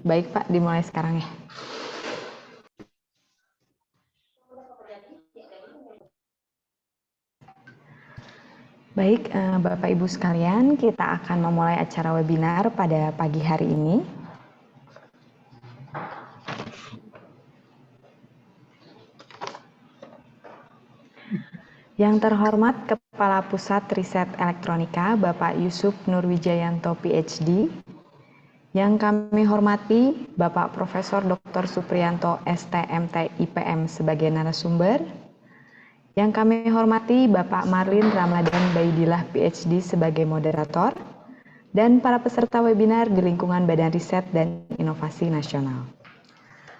Baik Pak, dimulai sekarang ya. Baik, Bapak Ibu sekalian, kita akan memulai acara webinar pada pagi hari ini. Yang terhormat Kepala Pusat Riset Elektronika, Bapak Yusuf Nurwijayanto PhD. Yang kami hormati Bapak Profesor Dr. Supriyanto STMT IPM sebagai narasumber. Yang kami hormati Bapak Marlin Ramadan Baidillah PhD sebagai moderator. Dan para peserta webinar di lingkungan Badan Riset dan Inovasi Nasional.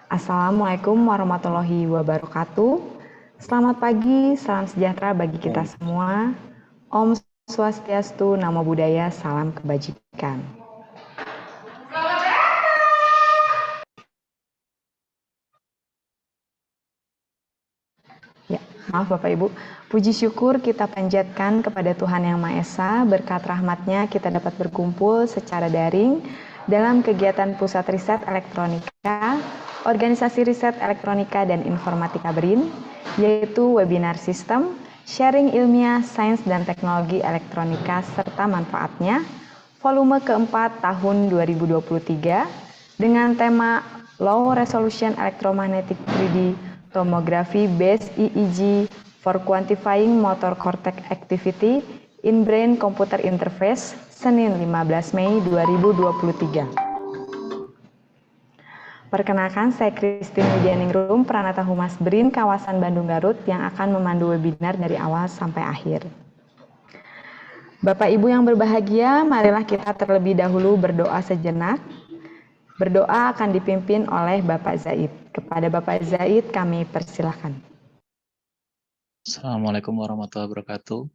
Assalamualaikum warahmatullahi wabarakatuh. Selamat pagi, salam sejahtera bagi kita semua. Om Swastiastu, Namo Buddhaya, salam kebajikan. Ya, maaf Bapak Ibu, puji syukur kita panjatkan kepada Tuhan Yang Maha Esa, berkat rahmatnya kita dapat berkumpul secara daring dalam kegiatan Pusat Riset Elektronika, Organisasi Riset Elektronika dan Informatika BRIN, yaitu webinar sistem, sharing ilmiah, sains dan teknologi elektronika serta manfaatnya, volume keempat tahun 2023, dengan tema Low Resolution Electromagnetic 3D Tomography Based EEG for Quantifying Motor Cortex Activity in Brain Computer Interface, Senin 15 Mei 2023. Perkenalkan, saya Christine Widianingrum, Pranata Humas BRIN kawasan Bandung Garut yang akan memandu webinar dari awal sampai akhir. Bapak Ibu yang berbahagia, marilah kita terlebih dahulu berdoa sejenak. Berdoa akan dipimpin oleh Bapak Zaid. Kepada Bapak Zaid kami persilahkan. Assalamualaikum warahmatullahi wabarakatuh.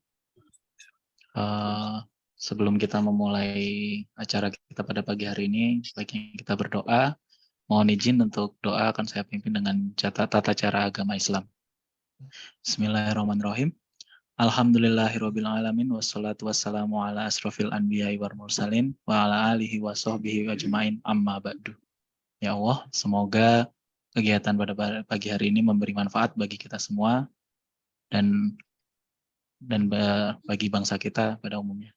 Sebelum kita memulai acara kita pada pagi hari ini, sebaiknya kita berdoa. Mohon izin untuk doa akan saya pimpin dengan tata cara agama Islam. Bismillahirrahmanirrahim. Alhamdulillahirrabbilalamin wassalatu wassalamu ala asrofil anbiya'i wal mursalin wa ala alihi wa sahbihi ajma'in amma ba'du. Ya Allah, semoga kegiatan pada pagi hari ini memberi manfaat bagi kita semua dan bagi bangsa kita pada umumnya.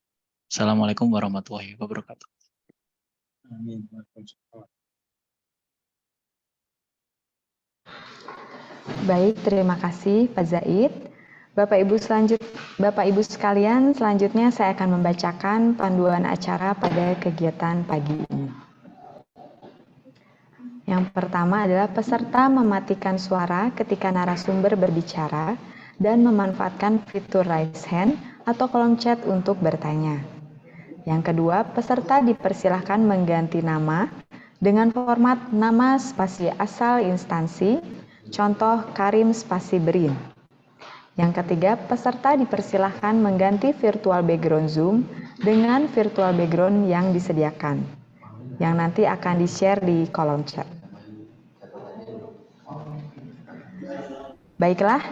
Assalamualaikum warahmatullahi wabarakatuh. Amin. Baik, terima kasih Pak Zaid. Bapak Ibu sekalian, selanjutnya saya akan membacakan panduan acara pada kegiatan pagi ini. Yang pertama adalah peserta mematikan suara ketika narasumber berbicara dan memanfaatkan fitur raise hand atau kolom chat untuk bertanya. Yang kedua, peserta dipersilahkan mengganti nama dengan format nama spasi asal instansi, contoh Karim spasi BRIN. Yang ketiga, peserta dipersilahkan mengganti virtual background Zoom dengan virtual background yang disediakan, yang nanti akan di-share di kolom chat. Baiklah,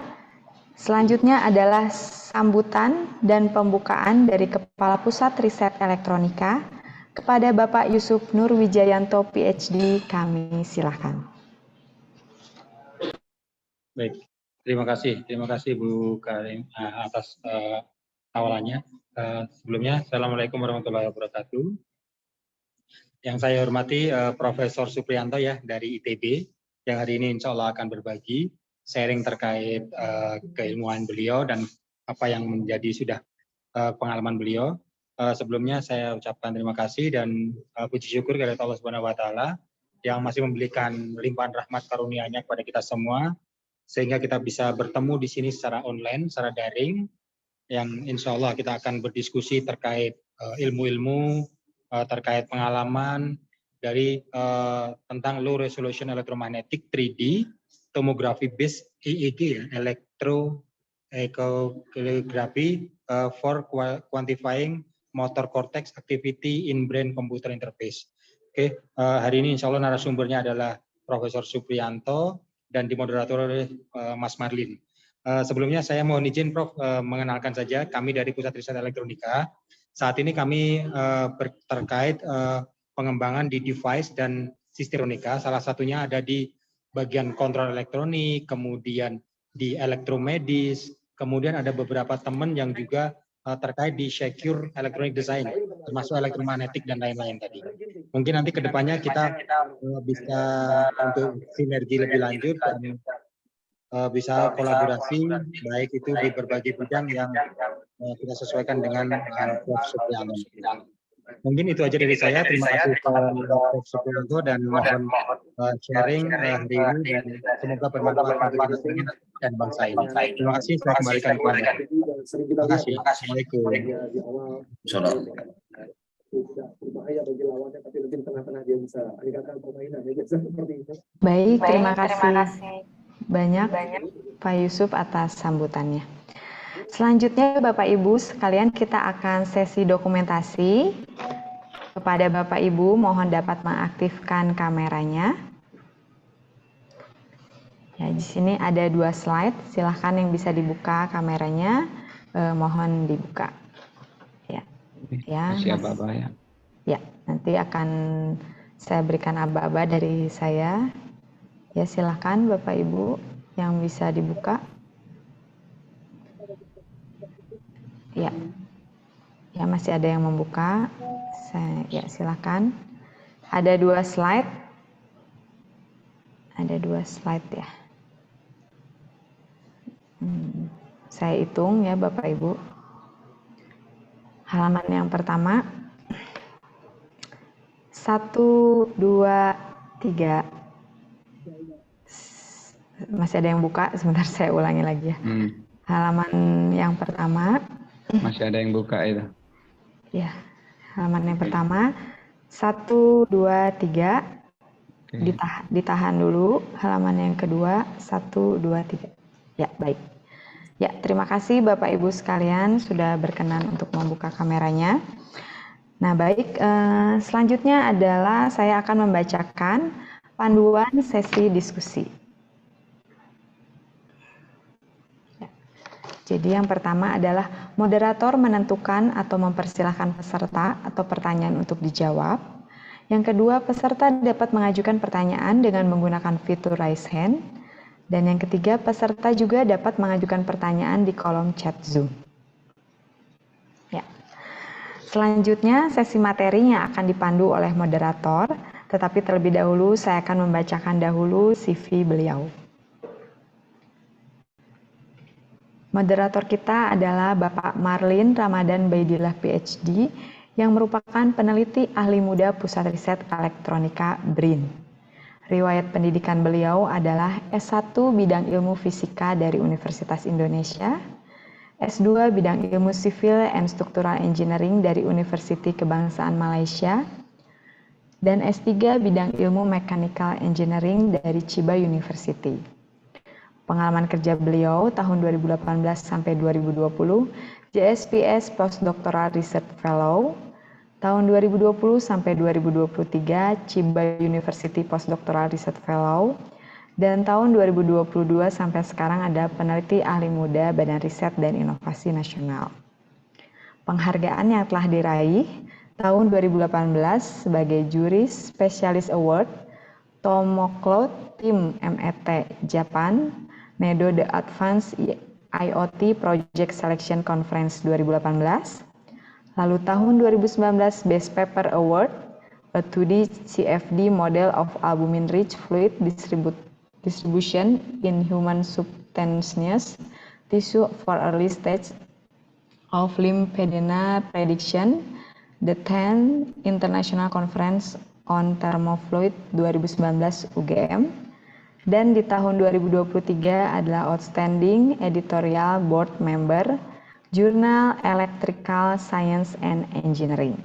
selanjutnya adalah sambutan dan pembukaan dari Kepala Pusat Riset Elektronika kepada Bapak Yusuf Nurwijayanto PhD, kami silakan. Baik, terima kasih Bu Karim atas awalannya. Sebelumnya, Assalamualaikum warahmatullahi wabarakatuh. Yang saya hormati Profesor Supriyanto ya dari ITB, yang hari ini insya Allah akan berbagi sharing terkait keilmuan beliau dan apa yang menjadi sudah pengalaman beliau. Sebelumnya saya ucapkan terima kasih dan puji syukur kepada Allah Subhanahu wa taala yang masih memberikan limpahan rahmat karunia-Nya kepada kita semua sehingga kita bisa bertemu di sini secara online, secara daring, yang insya Allah kita akan berdiskusi terkait ilmu-ilmu, terkait pengalaman dari tentang low resolution electromagnetic 3D tomography based EEG ya, electroencephalography for quantifying motor cortex activity in brain computer interface. Oke, hari ini insya Allah narasumbernya adalah Profesor Supriyanto dan dimoderator oleh Mas Marlin. Sebelumnya saya mohon izin Prof mengenalkan saja kami dari Pusat Riset Elektronika. Saat ini kami terkait pengembangan di device dan sistemika, salah satunya ada di bagian kontrol elektronik, kemudian di elektromedis, kemudian ada beberapa teman yang juga terkait di secure electronic design, termasuk elektromagnetik dan lain-lain tadi. Mungkin nanti kedepannya kita bisa untuk sinergi lebih lanjut dan bisa kolaborasi, baik itu di berbagai bidang yang kita sesuaikan dengan Prof. Supriyanto. Mungkin itu aja dari saya. Terima kasih Prof. Supriyanto dan mohon sharing hari ini dan semoga bermanfaat untuk kita semua dan bangsa ini. Terima kasih. Saya kembalikan kepada. Terima kasih. Assalamualaikum. Baik, terima kasih banyak Pak Yusuf atas sambutannya. Selanjutnya Bapak Ibu sekalian kita akan sesi dokumentasi. Kepada Bapak Ibu mohon dapat mengaktifkan kameranya. Ya, di sini ada 2 slide, silahkan yang bisa dibuka kameranya, mohon dibuka. Ya, masih aba-aba ya. Ya, nanti akan saya berikan aba-aba dari saya. Ya, silahkan Bapak Ibu yang bisa dibuka. Ya, ya masih ada yang membuka. Ya, silahkan. Ada 2 slide. Ada 2 slide ya. Saya hitung ya Bapak Ibu. Halaman yang pertama. 1, 2, 3. Masih ada yang buka, sebentar saya ulangi lagi ya. Halaman yang pertama. Masih ada yang buka itu. Ya, halaman yang pertama. 1, 2, 3. Ditahan dulu. Halaman yang kedua. 1, 2, 3. Ya, baik. Ya, terima kasih Bapak Ibu sekalian sudah berkenan untuk membuka kameranya. Nah, baik, selanjutnya adalah saya akan membacakan panduan sesi diskusi. Ya. Jadi yang pertama adalah moderator menentukan atau mempersilahkan peserta atau pertanyaan untuk dijawab. Yang kedua, peserta dapat mengajukan pertanyaan dengan menggunakan fitur raise hand. Dan yang ketiga, peserta juga dapat mengajukan pertanyaan di kolom chat Zoom. Ya. Selanjutnya, sesi materinya akan dipandu oleh moderator, tetapi terlebih dahulu saya akan membacakan dahulu CV beliau. Moderator kita adalah Bapak Marlin Ramadan Baidillah PhD, yang merupakan peneliti ahli muda Pusat Riset Elektronika BRIN. Riwayat pendidikan beliau adalah S1 bidang ilmu fisika dari Universitas Indonesia, S2 bidang ilmu Civil and Structural Engineering dari Universiti Kebangsaan Malaysia, dan S3 bidang ilmu Mechanical Engineering dari Chiba University. Pengalaman kerja beliau tahun 2018 sampai 2020, JSPS Postdoctoral Research Fellow, tahun 2020 sampai 2023 Chiba University Postdoctoral Research Fellow, dan tahun 2022 sampai sekarang ada peneliti ahli muda Badan Riset dan Inovasi Nasional. Penghargaan yang telah diraih tahun 2018 sebagai Juris Specialist Award Tomocloud Team MET Japan NEDO The Advanced IoT Project Selection Conference 2018. Lalu tahun 2019 Best Paper Award, a 2D CFD model of albumin-rich fluid distribution in human subcutaneous tissue for early stage of lymphedema prediction, the 10th International Conference on Thermofluid 2019 UGM. Dan di tahun 2023 adalah Outstanding Editorial Board Member, Jurnal Electrical Science and Engineering.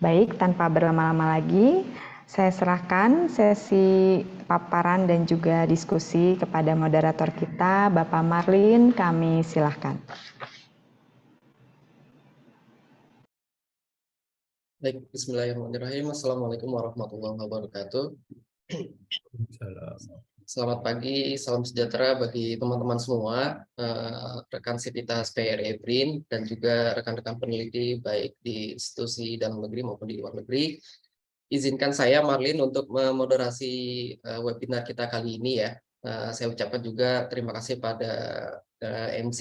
Baik, tanpa berlama-lama lagi, saya serahkan sesi paparan dan juga diskusi kepada moderator kita, Bapak Marlin, kami silahkan. Baik, bismillahirrahmanirrahim. Assalamualaikum warahmatullahi wabarakatuh. Selamat pagi, salam sejahtera bagi teman-teman semua, rekan sivitas PRE BRIN, dan juga rekan-rekan peneliti baik di institusi dalam negeri maupun di luar negeri. izinkan saya Marlin untuk memoderasi webinar kita kali ini ya. Saya ucapkan juga terima kasih pada MC,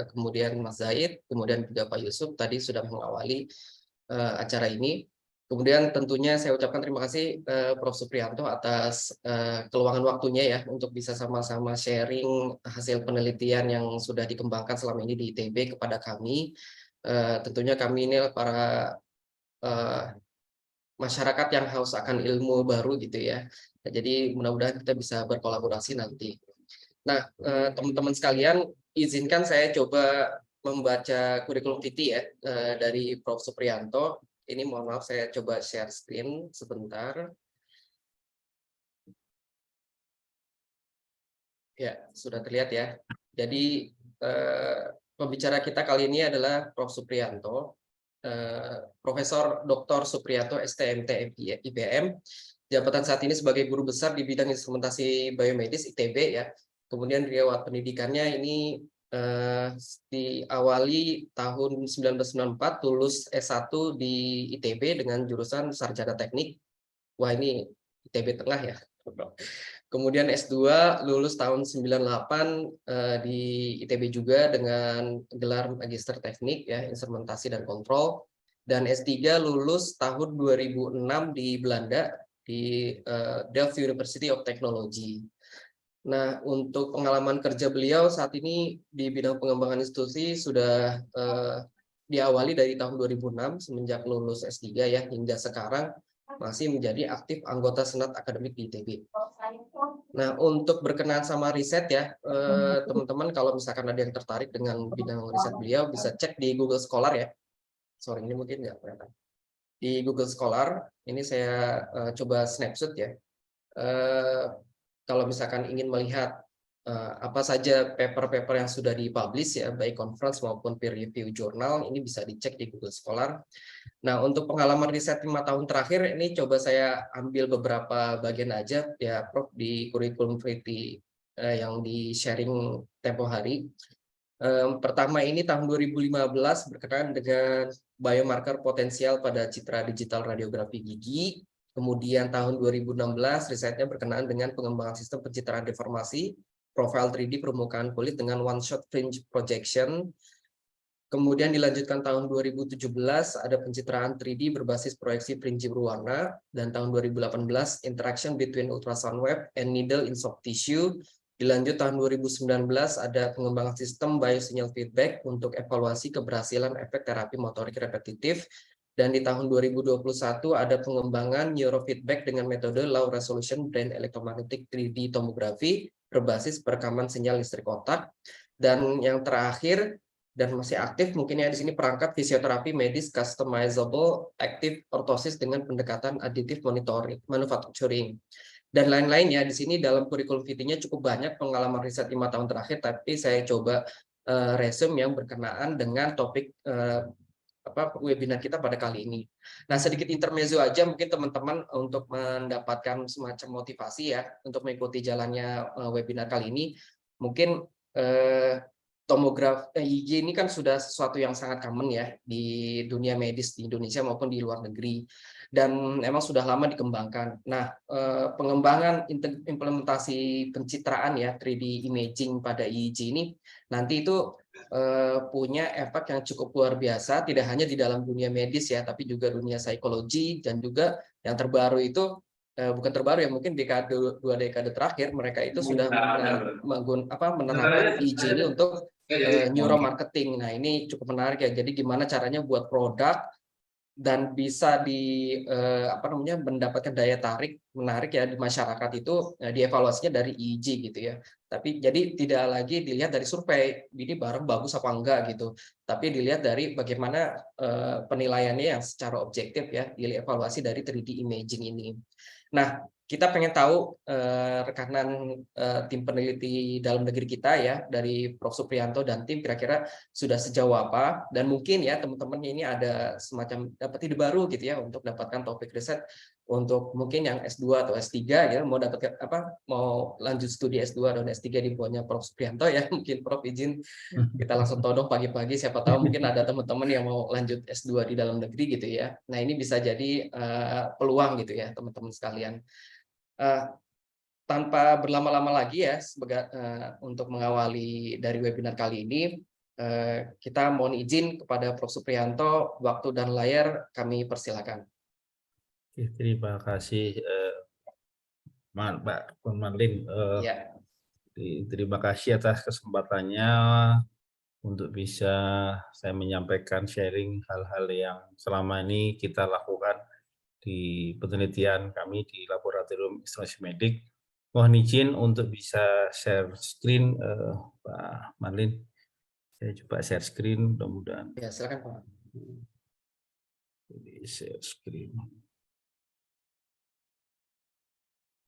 kemudian Mas Zaid, kemudian juga Pak Yusuf tadi sudah mengawali acara ini. Kemudian tentunya saya ucapkan terima kasih Prof. Supriyanto atas keluangan waktunya ya untuk bisa sama-sama sharing hasil penelitian yang sudah dikembangkan selama ini di ITB kepada kami. Tentunya kami ini para masyarakat yang haus akan ilmu baru gitu ya. Jadi mudah-mudahan kita bisa berkolaborasi nanti. Nah, teman-teman sekalian, izinkan saya coba membaca kurikulum vitae ya dari Prof. Supriyanto. Ini mohon maaf saya coba share screen sebentar. Ya, sudah terlihat ya. Jadi pembicara kita kali ini adalah Prof. Supriyanto, Profesor Dr. Supriyanto STMT IPM. Jabatan saat ini sebagai guru besar di bidang instrumentasi biomedis ITB ya. Kemudian riwayat pendidikannya ini diawali tahun 1994, lulus S1 di ITB dengan jurusan sarjana teknik. Wah, ini ITB tengah ya. Kemudian S2 lulus tahun 98 di ITB juga dengan gelar Magister Teknik ya, Instrumentasi dan Kontrol. Dan S3 lulus tahun 2006 di Belanda di Delft University of Technology. Nah, untuk pengalaman kerja beliau saat ini di bidang pengembangan institusi sudah diawali dari tahun 2006 semenjak lulus S3 ya hingga sekarang masih menjadi aktif anggota Senat Akademik di ITB. Nah, untuk berkenaan sama riset ya, teman-teman kalau misalkan ada yang tertarik dengan bidang riset beliau bisa cek di Google Scholar ya. Sorry, ini mungkin nggak kelihatan. Di Google Scholar, ini saya coba snapshot ya. Kalau misalkan ingin melihat apa saja paper-paper yang sudah dipublish ya, baik conference maupun peer review jurnal, ini bisa dicek di Google Scholar. Nah, untuk pengalaman riset 5 tahun terakhir, ini coba saya ambil beberapa bagian aja ya, Prof, di kurikulum vitae yang di-sharing tempo hari. Pertama ini tahun 2015 berkenaan dengan biomarker potensial pada citra digital radiografi gigi. Kemudian tahun 2016 risetnya berkenaan dengan pengembangan sistem pencitraan deformasi, profil 3D permukaan kulit dengan one-shot fringe projection. Kemudian dilanjutkan tahun 2017 ada pencitraan 3D berbasis proyeksi fringe berwarna, dan tahun 2018 interaction between ultrasound wave and needle in soft tissue. Dilanjut tahun 2019 ada pengembangan sistem biosignal feedback untuk evaluasi keberhasilan efek terapi motorik repetitif. Dan di tahun 2021 ada pengembangan neurofeedback dengan metode low resolution brain electromagnetic 3D tomography berbasis perekaman sinyal listrik otak. Dan yang terakhir dan masih aktif mungkin ya di sini perangkat fisioterapi medis customizable active orthosis dengan pendekatan additive monitoring manufacturing dan lain-lain ya. Di sini dalam kurikulum vitae-nya cukup banyak pengalaman riset 5 tahun terakhir, tapi saya coba resume yang berkenaan dengan topik webinar kita pada kali ini. Nah, sedikit intermezzo aja mungkin teman-teman untuk mendapatkan semacam motivasi ya untuk mengikuti jalannya webinar kali ini. Mungkin tomografi IGG ini kan sudah sesuatu yang sangat common ya di dunia medis di Indonesia maupun di luar negeri, dan memang sudah lama dikembangkan. Nah, pengembangan implementasi pencitraan ya 3D imaging pada IGG ini nanti itu punya efek yang cukup luar biasa, tidak hanya di dalam dunia medis ya, tapi juga dunia psikologi, dan juga yang terbaru itu bukan terbaru ya, mungkin dua dekade terakhir mereka itu sudah menerapkan IGG ini untuk neuromarketing. Nah, ini cukup menarik ya. Jadi gimana caranya buat produk dan bisa mendapatkan daya tarik menarik ya di masyarakat itu dievaluasinya dari EEG gitu ya. Tapi jadi tidak lagi dilihat dari survei ini barang bagus apa enggak gitu, tapi dilihat dari bagaimana penilaiannya yang secara objektif ya, dievaluasi dari 3D imaging ini. Nah, kita pengen tahu rekanan tim peneliti dalam negeri kita ya dari Prof. Supriyanto dan tim kira-kira sudah sejauh apa, dan mungkin ya teman-teman ini ada semacam dapat ide baru gitu ya untuk dapatkan topik riset untuk mungkin yang S2 atau S3 ya mau dapat mau lanjut studi S2 dan S3 di bawahnya Prof. Supriyanto ya, mungkin Prof izin kita langsung todong pagi-pagi, siapa tahu mungkin ada teman-teman yang mau lanjut S2 di dalam negeri gitu ya. Nah, ini bisa jadi peluang gitu ya teman-teman sekalian. Tanpa berlama-lama lagi ya untuk mengawali dari webinar kali ini, kita mohon izin kepada Prof. Supriyanto, waktu dan layar kami persilakan. Terima kasih Mbak Marlin. Ya. Terima kasih atas kesempatannya untuk bisa saya menyampaikan sharing hal-hal yang selama ini kita lakukan di penelitian kami di Laboratorium Instrumentasi Medik. Mohon izin untuk bisa share screen, Pak Marlin. Saya coba share screen, mudah-mudahan. Ya, silakan Pak. Jadi share screen.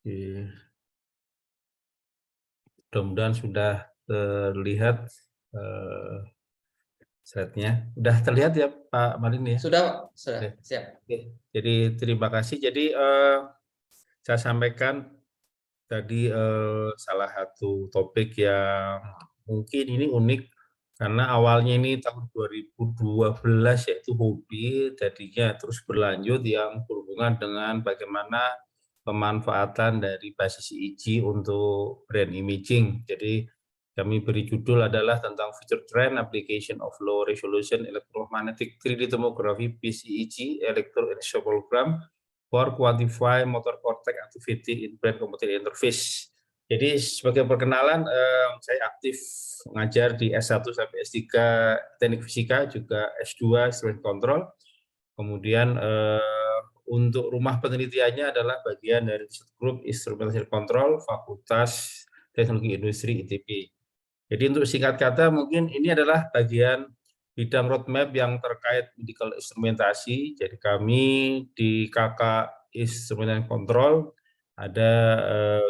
Oke. Mudah-mudahan sudah terlihat slide-nya. Sudah terlihat ya Pak Marlin ya? Sudah, Oke. siap. Oke. Jadi terima kasih. Jadi saya sampaikan tadi salah satu topik yang mungkin ini unik karena awalnya ini tahun 2012 yaitu hobi, jadinya terus berlanjut yang berhubungan dengan bagaimana pemanfaatan dari basis EEG untuk brain imaging. Jadi kami beri judul adalah tentang future trend application of low resolution electromagnetic 3D tomography (PCEG) electroencephalogram for quantify motor cortex activity in brain computer interface. Jadi sebagai perkenalan, saya aktif mengajar di S1 sampai S3 teknik fisika, juga S2 instrument control. Kemudian untuk rumah penelitiannya adalah bagian dari grup Instrumentation Control Fakultas Teknologi Industri ITB. Jadi untuk singkat kata mungkin ini adalah bagian bidang roadmap yang terkait medical instrumentasi. Jadi kami di KK Instrumentation Control ada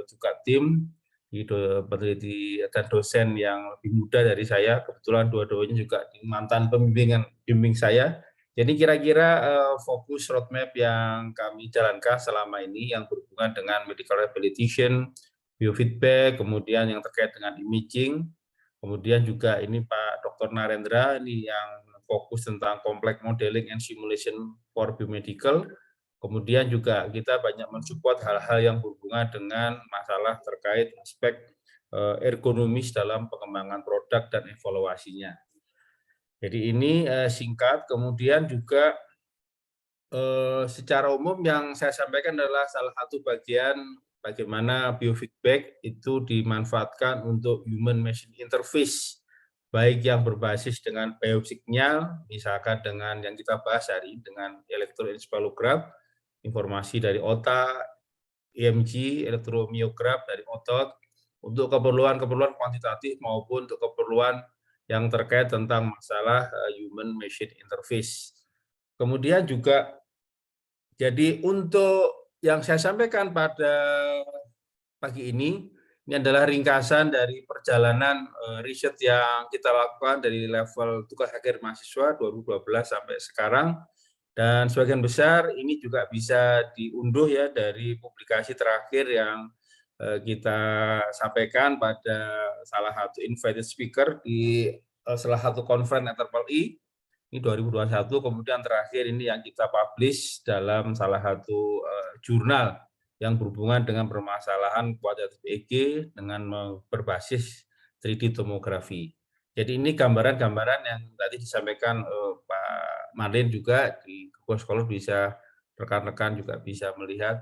juga tim peneliti dan dosen yang lebih muda dari saya. Kebetulan dua-duanya juga mantan pembimbing saya. Jadi kira-kira fokus roadmap yang kami jalankan selama ini yang berhubungan dengan medical rehabilitation, biofeedback, kemudian yang terkait dengan imaging, kemudian juga ini Pak Dr. Narendra ini yang fokus tentang complex modeling and simulation for biomedical, kemudian juga kita banyak mensupport hal-hal yang berhubungan dengan masalah terkait aspek ergonomis dalam pengembangan produk dan evaluasinya. Jadi ini singkat, kemudian juga secara umum yang saya sampaikan adalah salah satu bagian bagaimana biofeedback itu dimanfaatkan untuk human-machine interface, baik yang berbasis dengan biosignal, misalkan dengan yang kita bahas hari ini dengan elektroencephalogram, informasi dari otak, EMG, elektromyograf dari otot, untuk keperluan-keperluan kuantitatif maupun untuk keperluan yang terkait tentang masalah human machine interface. Kemudian juga jadi untuk yang saya sampaikan pada pagi ini adalah ringkasan dari perjalanan riset yang kita lakukan dari level tugas akhir mahasiswa 2012 sampai sekarang, dan sebagian besar ini juga bisa diunduh ya dari publikasi terakhir yang kita sampaikan pada salah satu invited speaker di salah satu conference IEEE ini 2021, kemudian terakhir ini yang kita publish dalam salah satu jurnal yang berhubungan dengan permasalahan kualitatif EEG dengan berbasis 3D tomografi. Jadi ini gambaran-gambaran yang tadi disampaikan Pak Marlin juga di Google Scholar, bisa rekan-rekan juga bisa melihat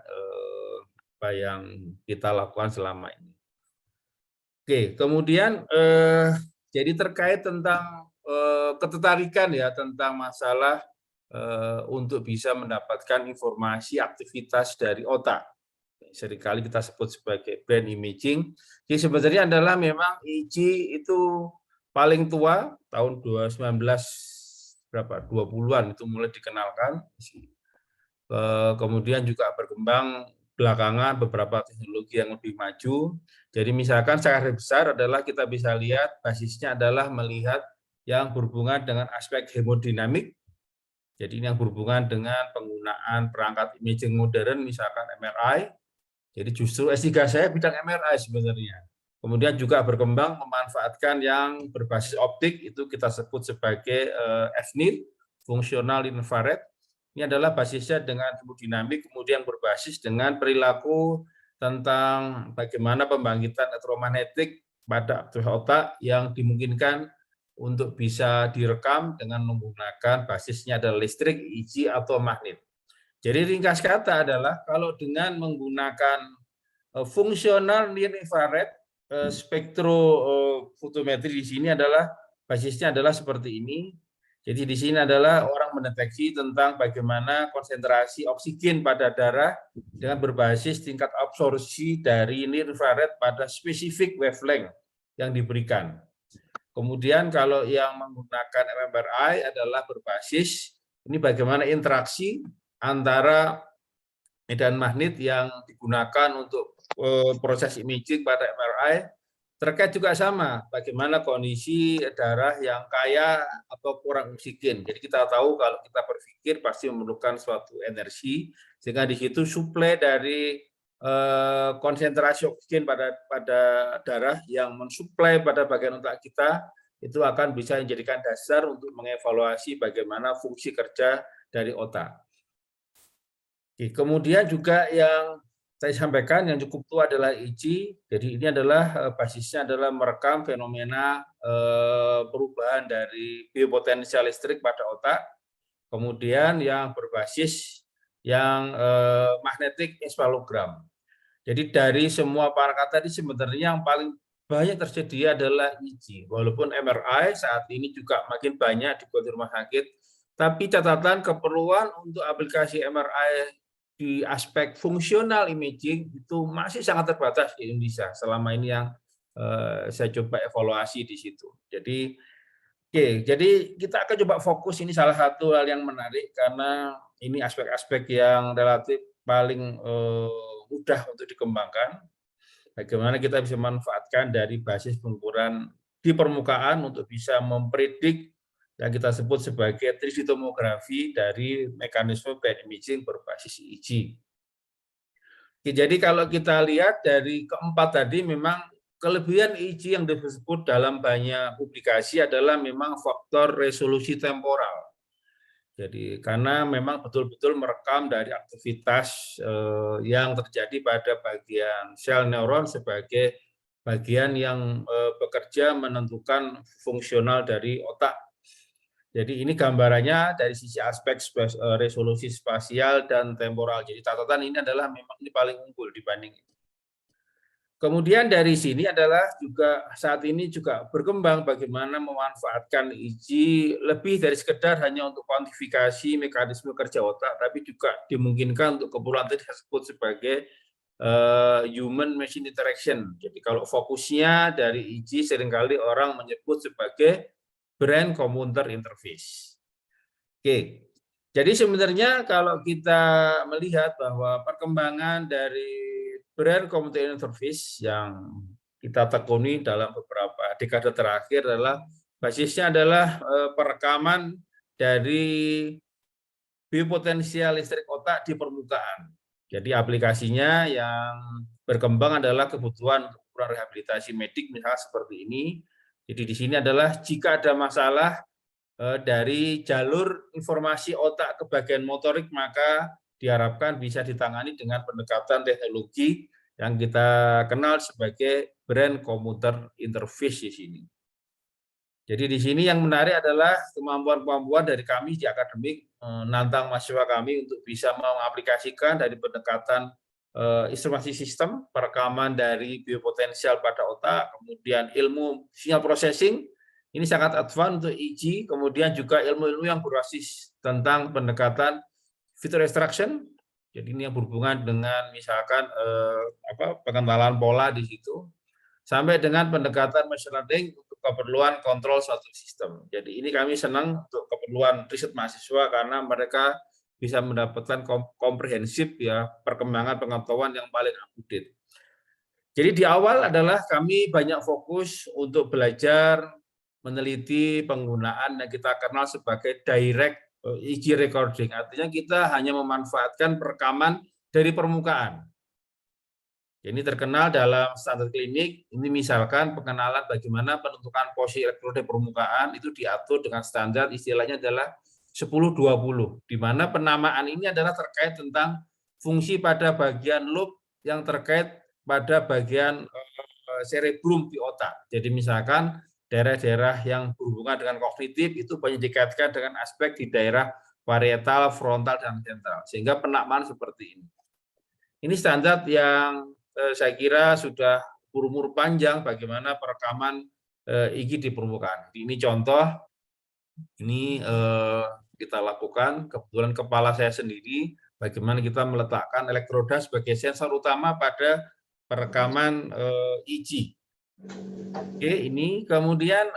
apa yang kita lakukan selama ini. Oke, kemudian jadi terkait tentang ketertarikan ya tentang masalah untuk bisa mendapatkan informasi aktivitas dari otak. Seringkali kita sebut sebagai brain imaging. Jadi sebenarnya adalah memang EEG itu paling tua tahun 2019 itu mulai dikenalkan. Kemudian juga berkembang belakangan beberapa teknologi yang lebih maju. Jadi misalkan secara besar adalah kita bisa lihat basisnya adalah melihat yang berhubungan dengan aspek hemodinamik, Jadi ini yang berhubungan dengan penggunaan perangkat imaging modern, misalkan MRI. Jadi justru S3 saya bidang MRI sebenarnya. Kemudian juga berkembang memanfaatkan yang berbasis optik, itu kita sebut sebagai FNIR, Functional Infrared. Ini adalah basisnya dengan hemodinamik, kemudian berbasis dengan perilaku tentang bagaimana pembangkitan elektromagnetik pada aktivitas otak yang dimungkinkan untuk bisa direkam dengan menggunakan basisnya adalah listrik, EEG, atau magnet. Jadi ringkas kata adalah kalau dengan menggunakan fungsional near infrared, spektrofotometri di sini adalah basisnya adalah seperti ini. Jadi di sini adalah orang mendeteksi tentang bagaimana konsentrasi oksigen pada darah dengan berbasis tingkat absorpsi dari near infrared pada spesifik wavelength yang diberikan. Kemudian kalau yang menggunakan MRI adalah berbasis ini bagaimana interaksi antara medan magnet yang digunakan untuk proses imaging pada MRI terkait juga sama bagaimana kondisi darah yang kaya atau kurang oksigen. Jadi kita tahu kalau kita berpikir pasti memerlukan suatu energi sehingga di situ suplai dari konsentrasi oksigen pada darah yang mensuplai pada bagian otak kita itu akan bisa menjadikan dasar untuk mengevaluasi bagaimana fungsi kerja dari otak. Oke, kemudian juga yang saya sampaikan yang cukup tua adalah EEG. Jadi ini adalah basisnya adalah merekam fenomena perubahan dari biopotensial listrik pada otak. Kemudian yang berbasis yang magnetic encephalogram. Jadi dari semua parameter tadi sebenarnya yang paling banyak tersedia adalah EEG. Walaupun MRI saat ini juga makin banyak di rumah sakit, tapi catatan keperluan untuk aplikasi MRI di aspek fungsional imaging itu masih sangat terbatas di Indonesia. Selama ini yang saya coba evaluasi di situ. Jadi jadi kita akan coba fokus, ini salah satu hal yang menarik karena ini aspek-aspek yang relatif paling mudah untuk dikembangkan. Bagaimana kita bisa memanfaatkan dari basis pengukuran di permukaan untuk bisa mempredik yang kita sebut sebagai 3D tomografi dari mekanisme band imaging berbasis EEG. Jadi kalau kita lihat dari keempat tadi memang kelebihan EEG yang disebut dalam banyak publikasi adalah memang faktor resolusi temporal. Jadi karena memang betul-betul merekam dari aktivitas yang terjadi pada bagian sel neuron sebagai bagian yang bekerja menentukan fungsional dari otak. Jadi ini gambarannya dari sisi aspek resolusi spasial dan temporal. Jadi catatan ini adalah memang ini paling unggul dibanding itu. Kemudian dari sini adalah juga saat ini juga berkembang bagaimana memanfaatkan EEG lebih dari sekedar hanya untuk kuantifikasi mekanisme kerja otak, tapi juga dimungkinkan untuk keperluan tadi disebut sebagai human machine interaction. Jadi kalau fokusnya dari EEG seringkali orang menyebut sebagai brain computer interface. Oke. Jadi sebenarnya kalau kita melihat bahwa perkembangan dari brain computer interface yang kita tekuni dalam beberapa dekade terakhir adalah basisnya adalah perekaman dari biopotensial listrik otak di permukaan. Jadi aplikasinya yang berkembang adalah kebutuhan untuk rehabilitasi medik misalnya seperti ini. Jadi di sini adalah jika ada masalah dari jalur informasi otak ke bagian motorik maka diharapkan bisa ditangani dengan pendekatan teknologi yang kita kenal sebagai brain computer interface di sini. Jadi di sini yang menarik adalah kemampuan-kemampuan dari kami di akademik menantang mahasiswa kami untuk bisa mengaplikasikan dari pendekatan instrumentasi sistem, perekaman dari biopotensial pada otak, kemudian ilmu sinyal processing, ini sangat advance untuk EEG, kemudian juga ilmu-ilmu yang berbasis tentang pendekatan feature extraction, jadi ini yang berhubungan dengan misalkan pengenalan pola di situ, sampai dengan pendekatan machine learning untuk keperluan kontrol suatu sistem. Jadi ini kami senang untuk keperluan riset mahasiswa karena mereka bisa mendapatkan komprehensif ya perkembangan pengetahuan yang paling up-to-date. Jadi di awal adalah kami banyak fokus untuk belajar meneliti penggunaan yang kita kenal sebagai direct EEG recording. Artinya kita hanya memanfaatkan perekaman dari permukaan. Ini terkenal dalam standar klinik, ini misalkan pengenalan bagaimana penentukan posisi elektroda permukaan itu diatur dengan standar istilahnya adalah 10-20, di mana penamaan ini adalah terkait tentang fungsi pada bagian lobe yang terkait pada bagian cerebrum di otak. Jadi misalkan daerah-daerah yang berhubungan dengan kognitif itu banyak dikaitkan dengan aspek di daerah parietal, frontal, dan sentral. Sehingga penamaan seperti ini. Ini standar yang saya kira sudah berumur panjang bagaimana perekaman EEG di permukaan. Ini contoh, ini kita lakukan, kebetulan kepala saya sendiri, bagaimana kita meletakkan elektroda sebagai sensor utama pada perekaman EEG. Oke, ini kemudian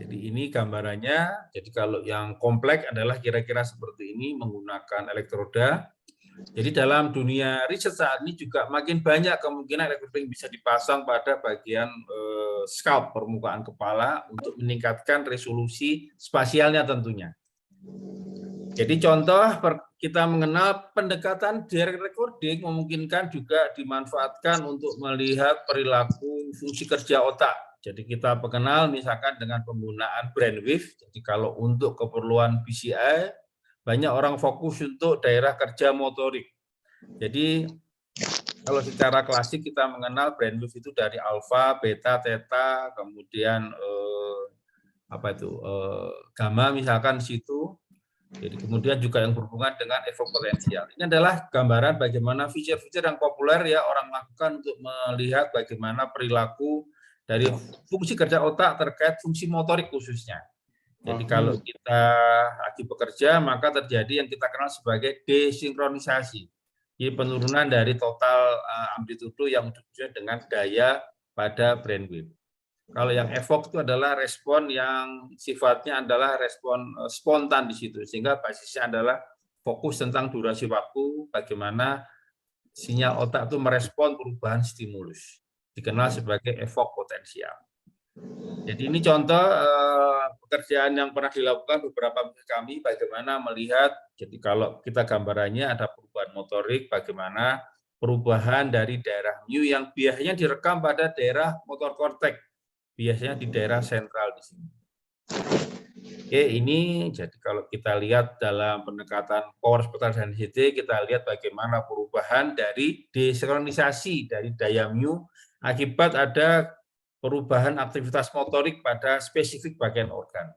jadi ini gambarannya. Jadi kalau yang kompleks adalah kira-kira seperti ini menggunakan elektroda. Jadi dalam dunia riset saat ini juga makin banyak kemungkinan elektroda yang bisa dipasang pada bagian scalp permukaan kepala untuk meningkatkan resolusi spasialnya tentunya. Jadi contoh kita mengenal pendekatan direct recording memungkinkan juga dimanfaatkan untuk melihat perilaku fungsi kerja otak. Jadi kita mengenal misalkan dengan penggunaan brainwave. Jadi kalau untuk keperluan BCI banyak orang fokus untuk daerah kerja motorik. Jadi kalau secara klasik kita mengenal brainwave itu dari alfa, beta, theta, kemudian gamma misalkan di situ. Jadi kemudian juga yang berhubungan dengan efek potensial. Ini adalah gambaran bagaimana fitur-fitur yang populer ya orang lakukan untuk melihat bagaimana perilaku dari fungsi kerja otak terkait fungsi motorik khususnya. Jadi kalau kita lagi bekerja, maka terjadi yang kita kenal sebagai desinkronisasi. Jadi penurunan dari total amplitudo yang sesuai dengan gaya pada brainwave. Kalau yang evok itu adalah respon yang sifatnya adalah respon spontan di situ, sehingga basisnya adalah fokus tentang durasi waktu, bagaimana sinyal otak itu merespon perubahan stimulus. Dikenal sebagai evok potensial. Jadi ini contoh pekerjaan yang pernah dilakukan beberapa kami bagaimana melihat, jadi kalau kita gambarannya ada perubahan motorik, bagaimana perubahan dari daerah mu yang biasanya direkam pada daerah motor korteks, biasanya di daerah sentral di sini. Oke, ini jadi kalau kita lihat dalam pendekatan power spectral density, kita lihat bagaimana perubahan dari desinkronisasi dari daya mu akibat ada perubahan aktivitas motorik pada spesifik bagian organ.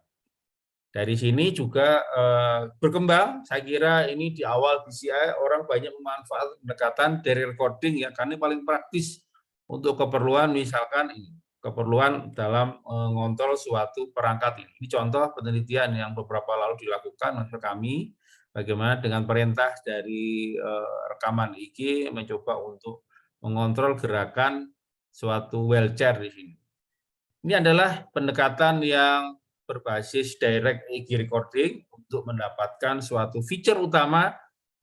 Dari sini juga berkembang, saya kira ini di awal BCI orang banyak memanfaatkan pendekatan dari recording ya, karena paling praktis untuk keperluan misalkan ini, keperluan dalam mengontrol suatu perangkat ini. Ini contoh penelitian yang beberapa lalu dilakukan oleh kami, bagaimana dengan perintah dari rekaman EEG mencoba untuk mengontrol gerakan suatu wheelchair di sini. Ini adalah pendekatan yang berbasis direct EEG recording untuk mendapatkan suatu fitur utama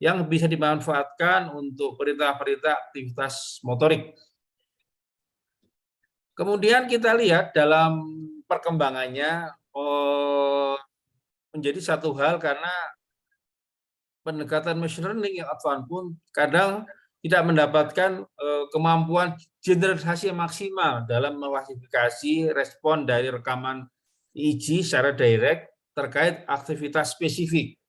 yang bisa dimanfaatkan untuk perintah-perintah aktivitas motorik. Kemudian kita lihat dalam perkembangannya menjadi satu hal karena pendekatan machine learning yang advance pun kadang tidak mendapatkan kemampuan generalisasi yang maksimal dalam mengklasifikasi respon dari rekaman EEG secara direct terkait aktivitas spesifik.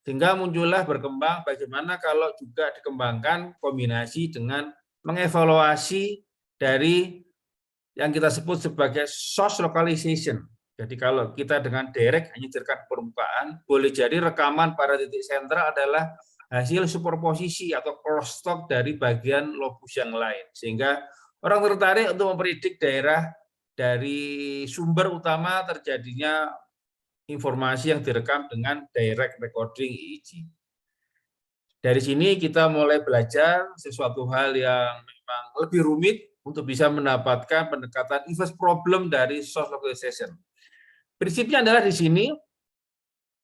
Sehingga muncullah berkembang bagaimana kalau juga dikembangkan kombinasi dengan mengevaluasi dari yang kita sebut sebagai source localization. Jadi kalau kita dengan direct hanya terkait permukaan, boleh jadi rekaman pada titik sentral adalah hasil superposisi atau cross talk dari bagian lobus yang lain. Sehingga orang tertarik untuk mempredik daerah dari sumber utama terjadinya informasi yang direkam dengan direct recording EEG. Dari sini kita mulai belajar sesuatu hal yang memang lebih rumit untuk bisa mendapatkan pendekatan inverse problem dari source localization. Prinsipnya adalah di sini,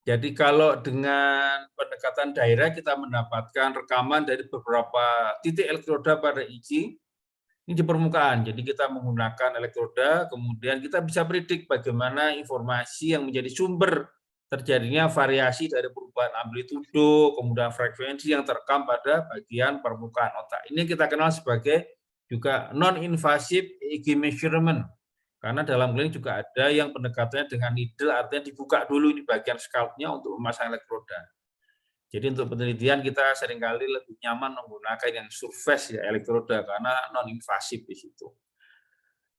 jadi kalau dengan pendekatan daerah kita mendapatkan rekaman dari beberapa titik elektroda pada EEG, Ini di permukaan, jadi kita menggunakan elektroda, kemudian kita bisa predik bagaimana informasi yang menjadi sumber terjadinya variasi dari perubahan amplitudo, kemudian frekuensi yang terekam pada bagian permukaan otak. Ini kita kenal sebagai juga non-invasive EEG measurement. Karena dalam klinik juga ada yang pendekatannya dengan needle, artinya dibuka dulu ini bagian scalp-nya untuk memasang elektroda. Jadi untuk penelitian kita seringkali lebih nyaman menggunakan yang surface ya elektroda karena non-invasif di situ.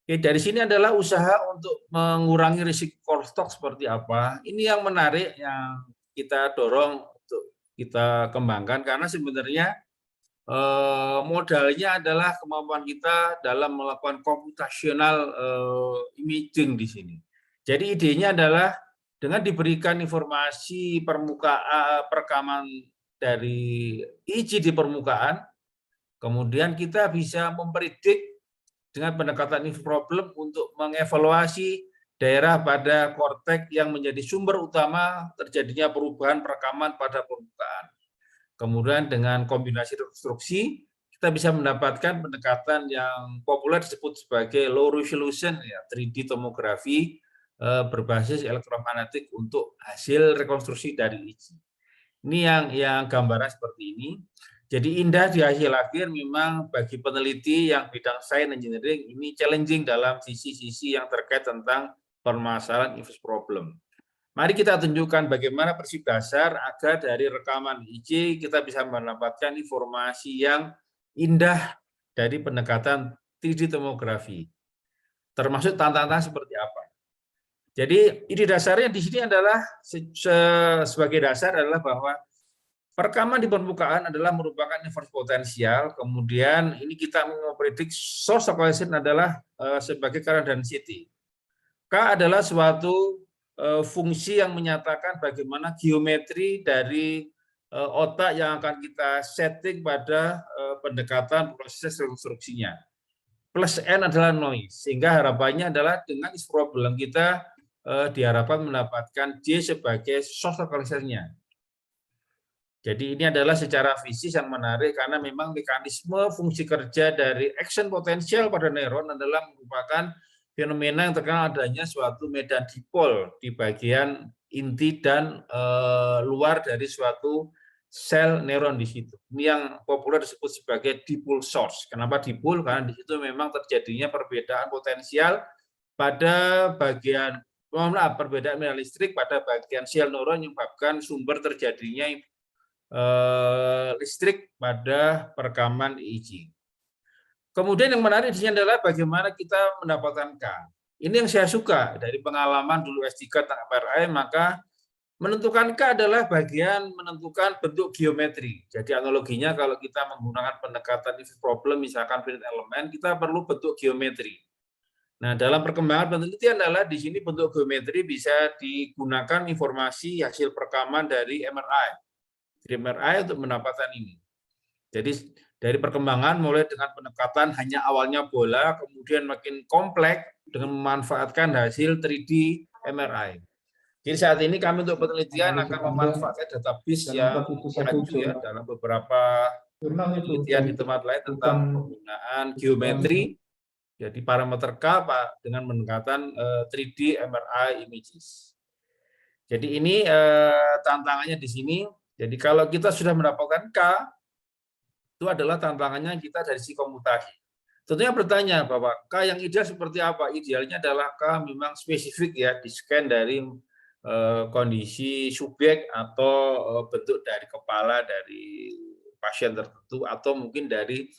Oke, dari sini adalah usaha untuk mengurangi risiko crosstalk seperti apa. Ini yang menarik yang kita dorong untuk kita kembangkan karena sebenarnya modalnya adalah kemampuan kita dalam melakukan computational imaging di sini. Jadi idenya adalah dengan diberikan informasi permukaan perekaman dari EEG di permukaan, kemudian kita bisa mempredik dengan pendekatan info problem untuk mengevaluasi daerah pada korteks yang menjadi sumber utama terjadinya perubahan perekaman pada permukaan. Kemudian dengan kombinasi rekonstruksi, kita bisa mendapatkan pendekatan yang populer disebut sebagai low resolution, ya, 3D tomografi berbasis elektromagnetik untuk hasil rekonstruksi dari EEG. Ini yang gambaran seperti ini. Jadi indah di hasil akhir memang bagi peneliti yang bidang sains engineering ini challenging dalam sisi-sisi yang terkait tentang permasalahan inverse problem. Mari kita tunjukkan bagaimana prinsip dasar agar dari rekaman EEG kita bisa mendapatkan informasi yang indah dari pendekatan 3D tomografi. Termasuk tantangan seperti apa. Jadi ide dasarnya di sini adalah sebagai dasar adalah bahwa perekaman di permukaan adalah merupakan inverse potensial. Kemudian ini kita mempredik source localization adalah sebagai current density. K adalah suatu fungsi yang menyatakan bagaimana geometri dari otak yang akan kita setting pada pendekatan proses rekonstruksinya. Plus N adalah noise, sehingga harapannya adalah dengan is problem kita diharapkan mendapatkan J sebagai source localization-nya. Jadi ini adalah secara fisik yang menarik karena memang mekanisme fungsi kerja dari action potensial pada neuron adalah merupakan fenomena yang terkenal adanya suatu medan dipol di bagian inti dan luar dari suatu sel neuron di situ. Ini yang populer disebut sebagai dipole source. Kenapa dipole? Karena di situ memang terjadinya perbedaan potensial pada bagian perbedaan medan listrik pada bagian sel neuron yang menyebabkan sumber terjadinya listrik pada perekaman EEG. Kemudian yang menarik di sini adalah bagaimana kita mendapatkan K. Ini yang saya suka dari pengalaman dulu S3 tentang MRI, maka menentukan K adalah bagian menentukan bentuk geometri. Jadi analoginya kalau kita menggunakan pendekatan inverse problem, misalkan finite element, kita perlu bentuk geometri. Nah, dalam perkembangan penelitian adalah di sini bentuk geometri bisa digunakan informasi hasil perekaman dari MRI. Dari MRI untuk mendapatkan ini. Jadi dari perkembangan mulai dengan pendekatan hanya awalnya bola, kemudian makin kompleks dengan memanfaatkan hasil 3D MRI. Jadi saat ini kami untuk penelitian akan memanfaatkan database yang maju ya dalam beberapa penelitian di tempat lain tentang penggunaan geometri. Jadi parameter K Pak dengan pendekatan 3D MRI images. Jadi ini tantangannya di sini. Jadi kalau kita sudah mendapatkan K, itu adalah tantangannya kita dari sisi komputasi. Tentunya bertanya bahwa K yang ideal seperti apa? Idealnya adalah K memang spesifik ya, di-scan dari kondisi subjek atau bentuk dari kepala dari pasien tertentu atau mungkin dari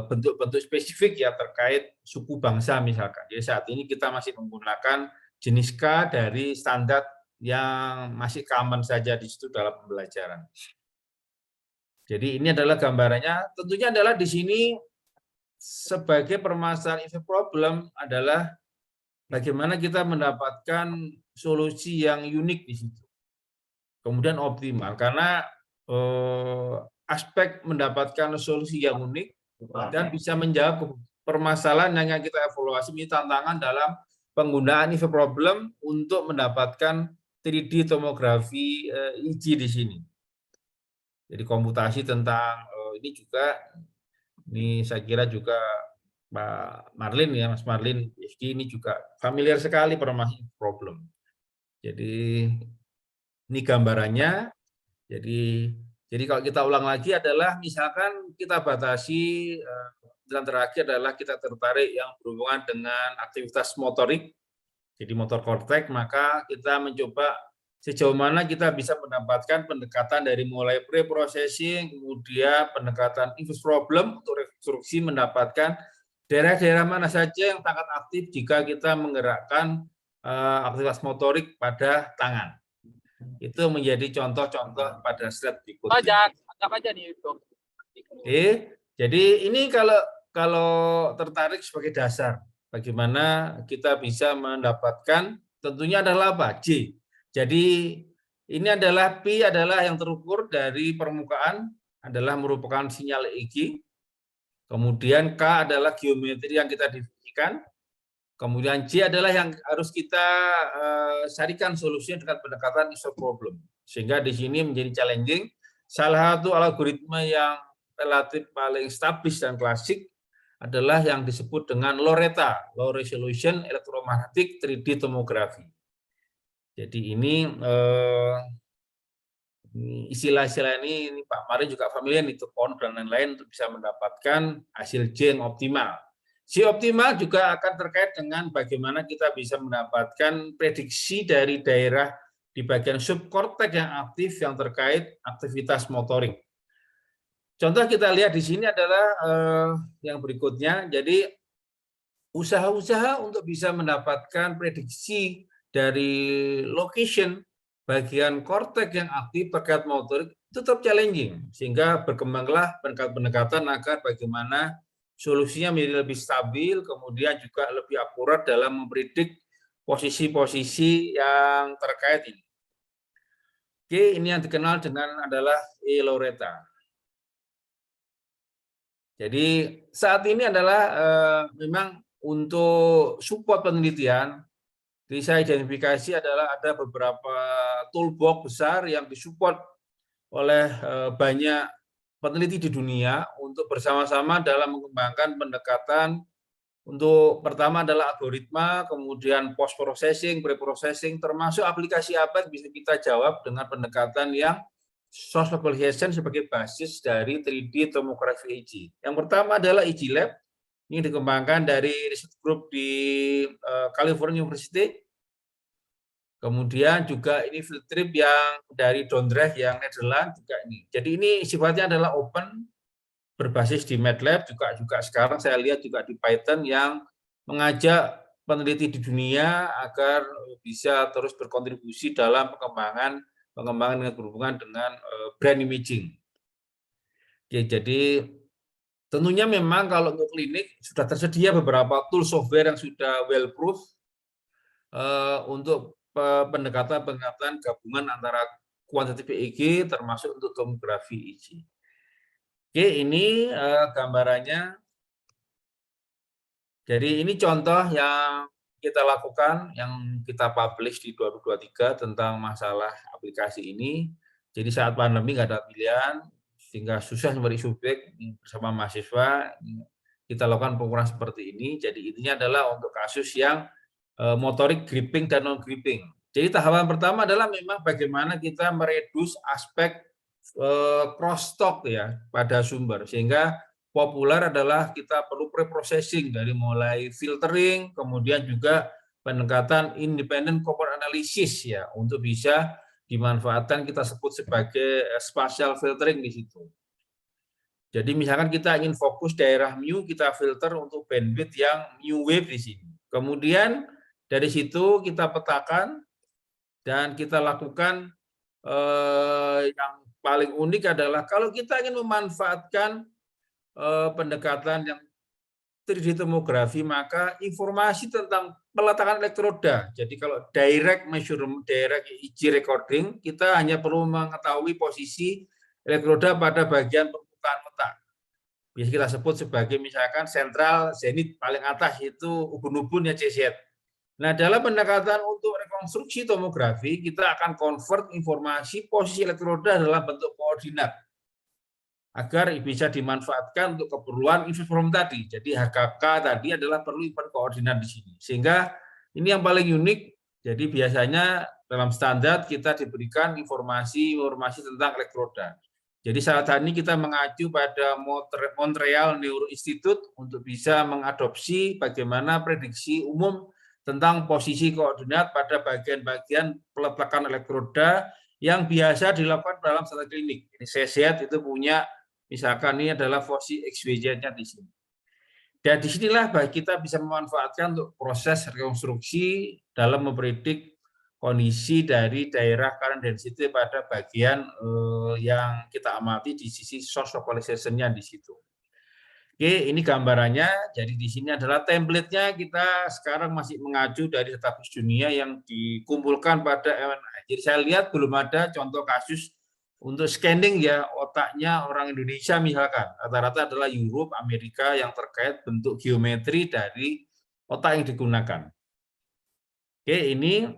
bentuk-bentuk spesifik ya terkait suku bangsa misalkan. Jadi saat ini kita masih menggunakan jenis K dari standar yang masih common saja di situ dalam pembelajaran. Jadi ini adalah gambarannya. Tentunya adalah di sini sebagai permasalahan inverse problem adalah bagaimana kita mendapatkan solusi yang unik di situ. Kemudian optimal karena aspek mendapatkan solusi yang unik dan bisa menjawab permasalahan yang kita evaluasi ini tantangan dalam penggunaan inverse problem untuk mendapatkan 3D tomografi EEG di sini. Jadi komputasi tentang ini juga, ini saya kira juga Pak Marlin ya, Mas Marlin PhD ini juga familiar sekali permasalahan problem. Jadi ini gambarannya. Jadi kalau kita ulang lagi adalah misalkan kita batasi dan terakhir adalah kita tertarik yang berhubungan dengan aktivitas motorik, jadi motor korteks, maka kita mencoba sejauh mana kita bisa mendapatkan pendekatan dari mulai pre-processing, kemudian pendekatan infus problem untuk rekonstruksi, mendapatkan daerah-daerah mana saja yang sangat aktif jika kita menggerakkan aktivitas motorik pada tangan. Itu menjadi contoh-contoh pada slide berikutnya. Anggap aja nih itu. Oke, jadi ini kalau tertarik sebagai dasar, bagaimana kita bisa mendapatkan, tentunya adalah apa? J. Jadi ini adalah P adalah yang terukur dari permukaan, adalah merupakan sinyal EEG. Kemudian K adalah geometri yang kita definisikan. Kemudian J adalah yang harus kita carikan solusinya dengan pendekatan iso problem. Sehingga di sini menjadi challenging. Salah satu algoritma yang relatif paling stabil dan klasik adalah yang disebut dengan LORETA, Low Resolution Electromagnetic 3D Tomography. Jadi ini istilah-istilah ini Pak Mari juga familiar, itu PON dan lain-lain untuk bisa mendapatkan hasil J yang optimal. J optimal juga akan terkait dengan bagaimana kita bisa mendapatkan prediksi dari daerah di bagian subkorteks yang aktif yang terkait aktivitas motorik. Contoh kita lihat di sini adalah yang berikutnya. Jadi usaha-usaha untuk bisa mendapatkan prediksi dari location bagian korteks yang aktif terkait motorik tetap challenging, sehingga berkembanglah pendekatan agar bagaimana solusinya menjadi lebih stabil, kemudian juga lebih akurat dalam mempredik posisi-posisi yang terkait ini. Oke, ini yang dikenal dengan adalah LORETA. Jadi saat ini adalah memang untuk support penelitian, jadi saya identifikasi adalah ada beberapa toolbox besar yang disupport oleh banyak peneliti di dunia untuk bersama-sama dalam mengembangkan pendekatan untuk pertama adalah algoritma, kemudian post processing, pre processing, termasuk aplikasi apa yang bisa kita jawab dengan pendekatan yang source localization sebagai basis dari 3D tomography EEG. Yang pertama adalah EEG Lab, ini dikembangkan dari research group di California University. Kemudian juga ini field trip yang dari Dondrecht yang Netherlands juga ini. Jadi ini sifatnya adalah open, berbasis di MATLAB, juga sekarang saya lihat juga di Python yang mengajak peneliti di dunia agar bisa terus berkontribusi dalam pengembangan yang berhubungan dengan brain imaging. Oke, jadi tentunya memang kalau untuk klinik sudah tersedia beberapa tool software yang sudah well proof untuk pendekatan gabungan antara kuantitatif EEG termasuk untuk tomografi EEG. Oke, ini gambarannya. Jadi ini contoh yang kita lakukan, yang kita publish di 2023 tentang masalah aplikasi ini. Jadi saat pandemi nggak ada pilihan, sehingga susah memberi subjek bersama mahasiswa, kita lakukan pengukuran seperti ini. Jadi intinya adalah untuk kasus yang motorik gripping dan non gripping. Jadi tahapan pertama adalah memang bagaimana kita meredus aspek crosstalk ya pada sumber, sehingga populer adalah kita perlu pre-processing dari mulai filtering, kemudian juga pendekatan independent component analysis ya untuk bisa dimanfaatkan kita sebut sebagai spatial filtering di situ. Jadi misalkan kita ingin fokus daerah mu, kita filter untuk bandwidth yang mu wave di sini. Kemudian dari situ kita petakan dan kita lakukan yang paling unik adalah kalau kita ingin memanfaatkan pendekatan yang 3D tomografi, maka informasi tentang peletakan elektroda. Jadi kalau direct measurement, direct EEG recording, kita hanya perlu mengetahui posisi elektroda pada bagian permukaan otak. Bisa kita sebut sebagai misalkan sentral zenit paling atas itu ubun-ubun ya CZ. Nah, dalam pendekatan untuk rekonstruksi tomografi, kita akan convert informasi posisi elektroda dalam bentuk koordinat. agar bisa dimanfaatkan untuk keperluan info problem tadi. Jadi HKK tadi adalah perlu event koordinat di sini. Sehingga ini yang paling unik. Jadi biasanya dalam standar kita diberikan informasi tentang elektroda. Jadi saat ini kita mengacu pada Montreal Neuro Institute untuk bisa mengadopsi bagaimana prediksi umum tentang posisi koordinat pada bagian-bagian peletakan elektroda yang biasa dilakukan dalam studi klinik. Ini CZ itu punya, misalkan ini adalah posisi XYZ-nya di sini. Dan disinilah kita bisa memanfaatkan untuk proses rekonstruksi dalam mempredik kondisi dari daerah current density pada bagian yang kita amati di sisi source localization-nya di situ. Oke, ini gambarannya. Jadi di sini adalah template-nya, kita sekarang masih mengacu dari database dunia yang dikumpulkan pada MNI. Jadi saya lihat belum ada contoh kasus untuk scanning ya otaknya orang Indonesia misalkan. Rata-rata adalah Europe, Amerika yang terkait bentuk geometri dari otak yang digunakan. Oke, ini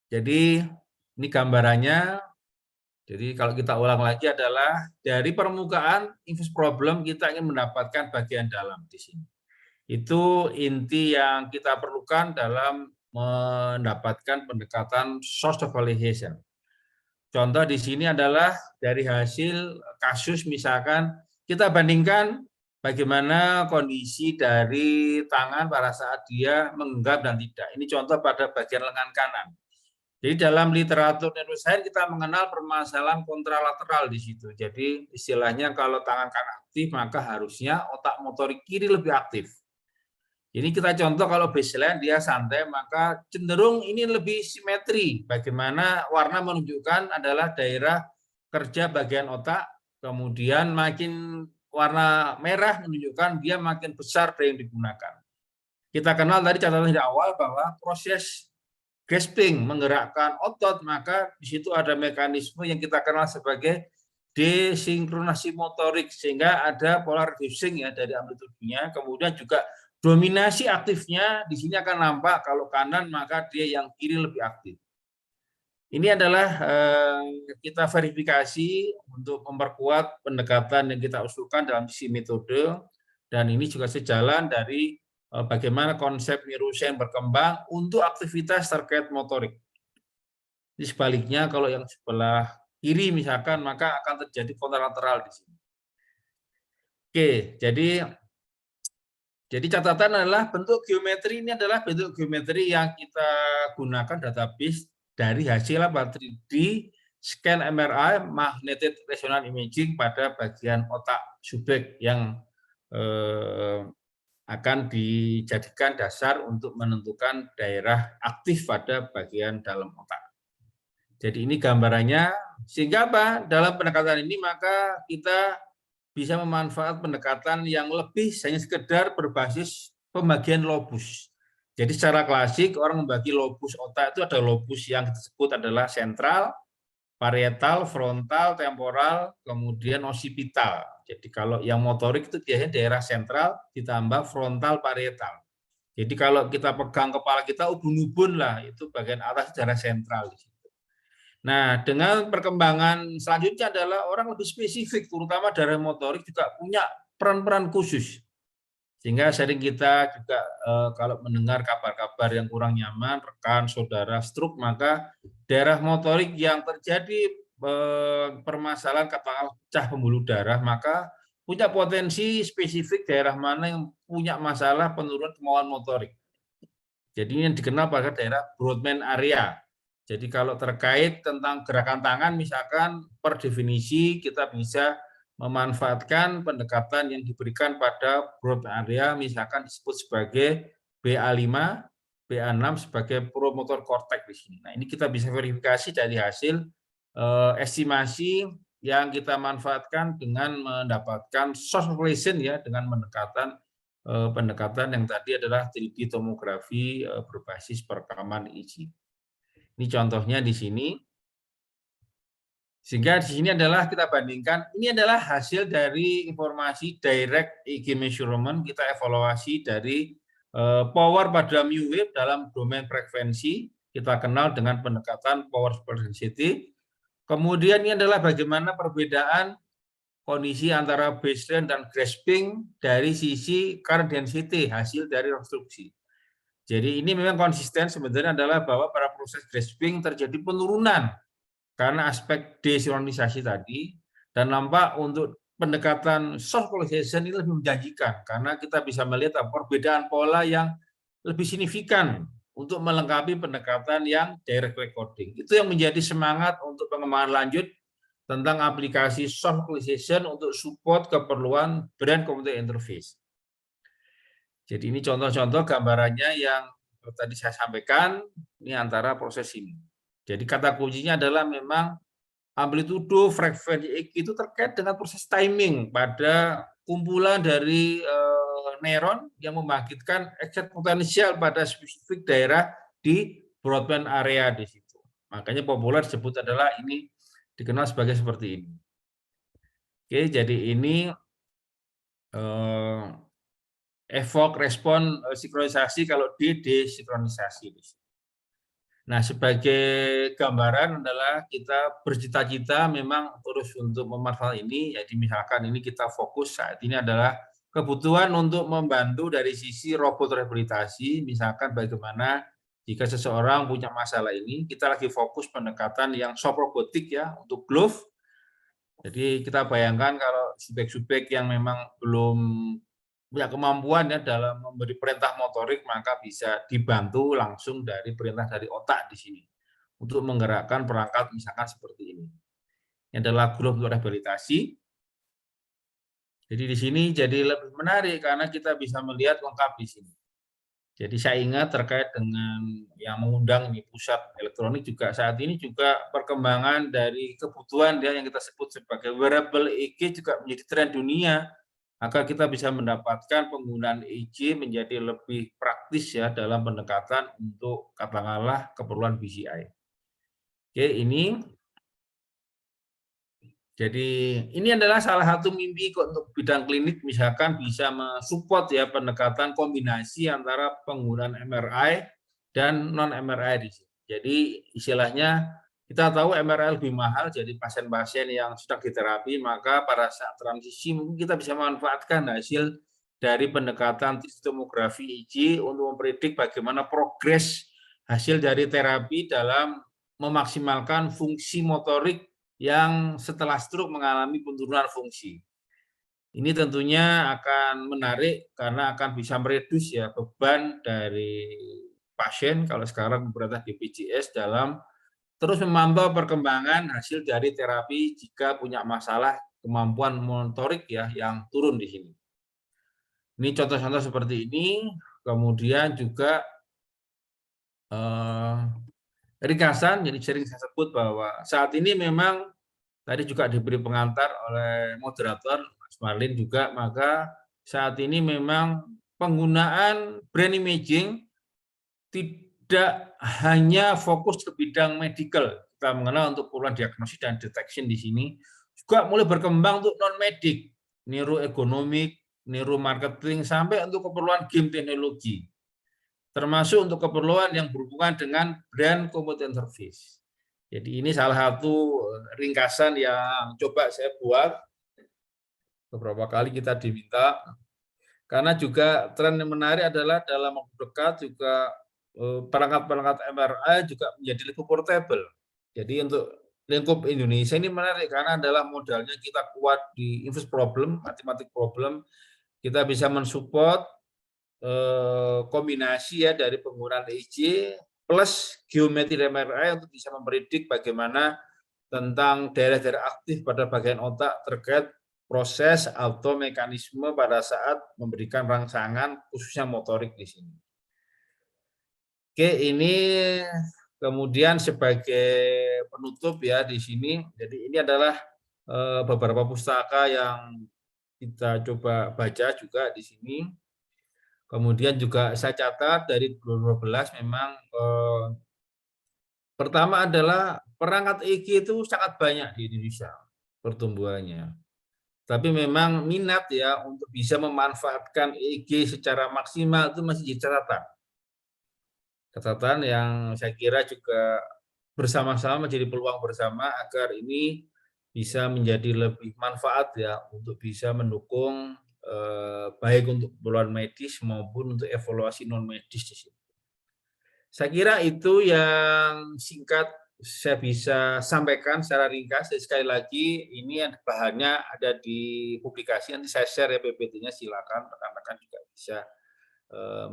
jadi ini gambarannya. Jadi kalau kita ulang lagi adalah dari permukaan infus problem kita ingin mendapatkan bagian dalam di sini. Itu inti yang kita perlukan dalam mendapatkan pendekatan source localization. Contoh di sini adalah dari hasil kasus misalkan kita bandingkan bagaimana kondisi dari tangan pada saat dia menggenggam dan tidak. Ini contoh pada bagian lengan kanan. Jadi dalam literatur neuroscience kita mengenal permasalahan kontralateral di situ. Jadi istilahnya kalau tangan kanan aktif maka harusnya otak motorik kiri lebih aktif. Ini kita contoh kalau baseline dia santai maka cenderung ini lebih simetri. Bagaimana warna menunjukkan adalah daerah kerja bagian otak, kemudian makin warna merah menunjukkan dia makin besar dari yang digunakan. Kita kenal tadi catatan di awal bahwa proses grasping menggerakkan otot, maka di situ ada mekanisme yang kita kenal sebagai desinkronasi motorik, sehingga ada polar reducing ya dari amplitudenya, kemudian juga dominasi aktifnya di sini akan nampak kalau kanan maka dia yang kiri lebih aktif. Ini adalah kita verifikasi untuk memperkuat pendekatan yang kita usulkan dalam sisi metode, dan ini juga sejalan dari bagaimana konsep neuroscience berkembang untuk aktivitas terkait motorik. Di sebaliknya, kalau yang sebelah kiri misalkan, maka akan terjadi kontralateral di sini. Oke, jadi catatan adalah bentuk geometri ini adalah bentuk geometri yang kita gunakan database dari hasil 3D scan MRI magnetic resonance imaging pada bagian otak subjek yang akan dijadikan dasar untuk menentukan daerah aktif pada bagian dalam otak. Jadi ini gambarannya, sehingga apa? Dalam pendekatan ini maka kita bisa memanfaatkan pendekatan yang lebih hanya sekedar berbasis pembagian lobus. Jadi secara klasik orang membagi lobus otak itu ada lobus yang disebut adalah sentral, parietal, frontal, temporal, kemudian occipital. Jadi kalau yang motorik itu biasanya daerah sentral ditambah frontal parietal. Jadi kalau kita pegang kepala kita ubun-ubun lah, itu bagian atas daerah sentral di situ. Nah, dengan perkembangan selanjutnya adalah orang lebih spesifik, terutama daerah motorik juga punya peran-peran khusus. Sehingga sering kita juga kalau mendengar kabar-kabar yang kurang nyaman, rekan, saudara, stroke, maka daerah motorik yang terjadi permasalahan katakanlah pecah pembuluh darah, maka punya potensi spesifik daerah mana yang punya masalah penurunan kemauan motorik. Jadi ini yang dikenal pada daerah Brodmann area. Jadi kalau terkait tentang gerakan tangan, misalkan per definisi kita bisa memanfaatkan pendekatan yang diberikan pada Brodmann area, misalkan disebut sebagai BA5, BA6 sebagai promotor korteks di sini. Nah ini kita bisa verifikasi dari hasil estimasi yang kita manfaatkan dengan mendapatkan source relation ya, dengan pendekatan yang tadi adalah 3D tomografi berbasis perekaman EEG. Ini contohnya di sini. Sehingga di sini adalah kita bandingkan, ini adalah hasil dari informasi direct EEG measurement, kita evaluasi dari power pada mu wave dalam domain frekuensi, kita kenal dengan pendekatan power super density. Kemudian ini adalah bagaimana perbedaan kondisi antara baseline dan grasping dari sisi current density hasil dari rekonstruksi. Jadi ini memang konsisten sebenarnya adalah bahwa pada proses grasping terjadi penurunan karena aspek desinkronisasi tadi, dan nampak untuk pendekatan soft polarization ini lebih menjanjikan karena kita bisa melihat perbedaan pola yang lebih signifikan untuk melengkapi pendekatan yang direct recording. Itu yang menjadi semangat untuk pengembangan lanjut tentang aplikasi soft polarization untuk support keperluan brand computer interface. Jadi ini contoh-contoh gambarannya yang tadi saya sampaikan, ini antara proses ini. Jadi kata kuncinya adalah memang amplitudo frekuensi EEG itu terkait dengan proses timing pada kumpulan dari neuron yang membangkitkan excite potensial pada spesifik daerah di broadband area di situ. Makanya populer disebut adalah ini dikenal sebagai seperti ini. Oke, jadi ini evoke respon sinkronisasi kalau D desinkronisasi. Nah, sebagai gambaran adalah kita bercita-cita memang terus untuk memanfaatkan ini. Jadi misalkan ini kita fokus saat ini adalah kebutuhan untuk membantu dari sisi robot rehabilitasi. Misalkan bagaimana jika seseorang punya masalah ini, kita lagi fokus pendekatan yang soft robotik ya untuk glove. Jadi kita bayangkan kalau subjek-subjek yang memang belum punya kemampuan ya dalam memberi perintah motorik, maka bisa dibantu langsung dari perintah dari otak di sini untuk menggerakkan perangkat misalkan seperti ini. Ini adalah glove untuk rehabilitasi. Jadi di sini jadi lebih menarik karena kita bisa melihat lengkap di sini. Jadi saya ingat terkait dengan yang mengundang ini pusat elektronik juga saat ini juga perkembangan dari kebutuhan yang kita sebut sebagai wearable EEG juga menjadi tren dunia. Agar kita bisa mendapatkan penggunaan EEG menjadi lebih praktis ya dalam pendekatan untuk katakanlah keperluan BCI. Oke, ini jadi ini adalah salah satu mimpi untuk bidang klinik misalkan bisa mensupport ya pendekatan kombinasi antara penggunaan MRI dan non MRI di sini. Jadi istilahnya kita tahu MRI lebih mahal, jadi pasien-pasien yang sedang diterapi, maka pada saat transisi mungkin kita bisa memanfaatkan hasil dari pendekatan tomografi EEG untuk mempredik bagaimana progres hasil dari terapi dalam memaksimalkan fungsi motorik yang setelah stroke mengalami penurunan fungsi. Ini tentunya akan menarik karena akan bisa meredus ya beban dari pasien kalau sekarang berada di BPJS dalam terus memantau perkembangan hasil dari terapi jika punya masalah kemampuan motorik ya yang turun di sini. Ini contoh-contoh seperti ini. Kemudian juga ringkasan, jadi sering saya sebut bahwa saat ini memang tadi juga diberi pengantar oleh moderator Mas Marlin juga, maka saat ini memang penggunaan brain imaging tidak hanya fokus ke bidang medical, kita mengenal untuk keperluan diagnosis dan detection di sini, juga mulai berkembang untuk non-medik, neuroekonomik, neuromarketing, sampai untuk keperluan game teknologi, termasuk untuk keperluan yang berhubungan dengan brand computer interface. Jadi ini salah satu ringkasan yang coba saya buat, beberapa kali kita diminta, karena juga tren yang menarik adalah dalam waktu dekat juga perangkat-perangkat MRI juga menjadi lingkup portable. Jadi untuk lingkup Indonesia ini menarik karena adalah modalnya kita kuat di inverse problem, matematik problem, kita bisa mensupport kombinasi ya dari penggunaan EEG plus geometri MRI untuk bisa mempredik bagaimana tentang daerah-daerah aktif pada bagian otak terkait proses atau mekanisme pada saat memberikan rangsangan khususnya motorik di sini. Oke, ini kemudian sebagai penutup ya di sini. Jadi ini adalah beberapa pustaka yang kita coba baca juga di sini. Kemudian juga saya catat dari 2012 memang pertama adalah perangkat EEG itu sangat banyak di Indonesia pertumbuhannya. Tapi memang minat ya untuk bisa memanfaatkan EEG secara maksimal itu masih jadi catatan. Catatan yang saya kira juga bersama-sama menjadi peluang bersama agar ini bisa menjadi lebih manfaat ya untuk bisa mendukung baik untuk keperluan medis maupun untuk evaluasi non medis di situ. Saya kira itu yang singkat saya bisa sampaikan secara ringkas. Sekali lagi ini bahannya ada di publikasi, nanti saya share ya PPT-nya, silakan rekan-rekan juga bisa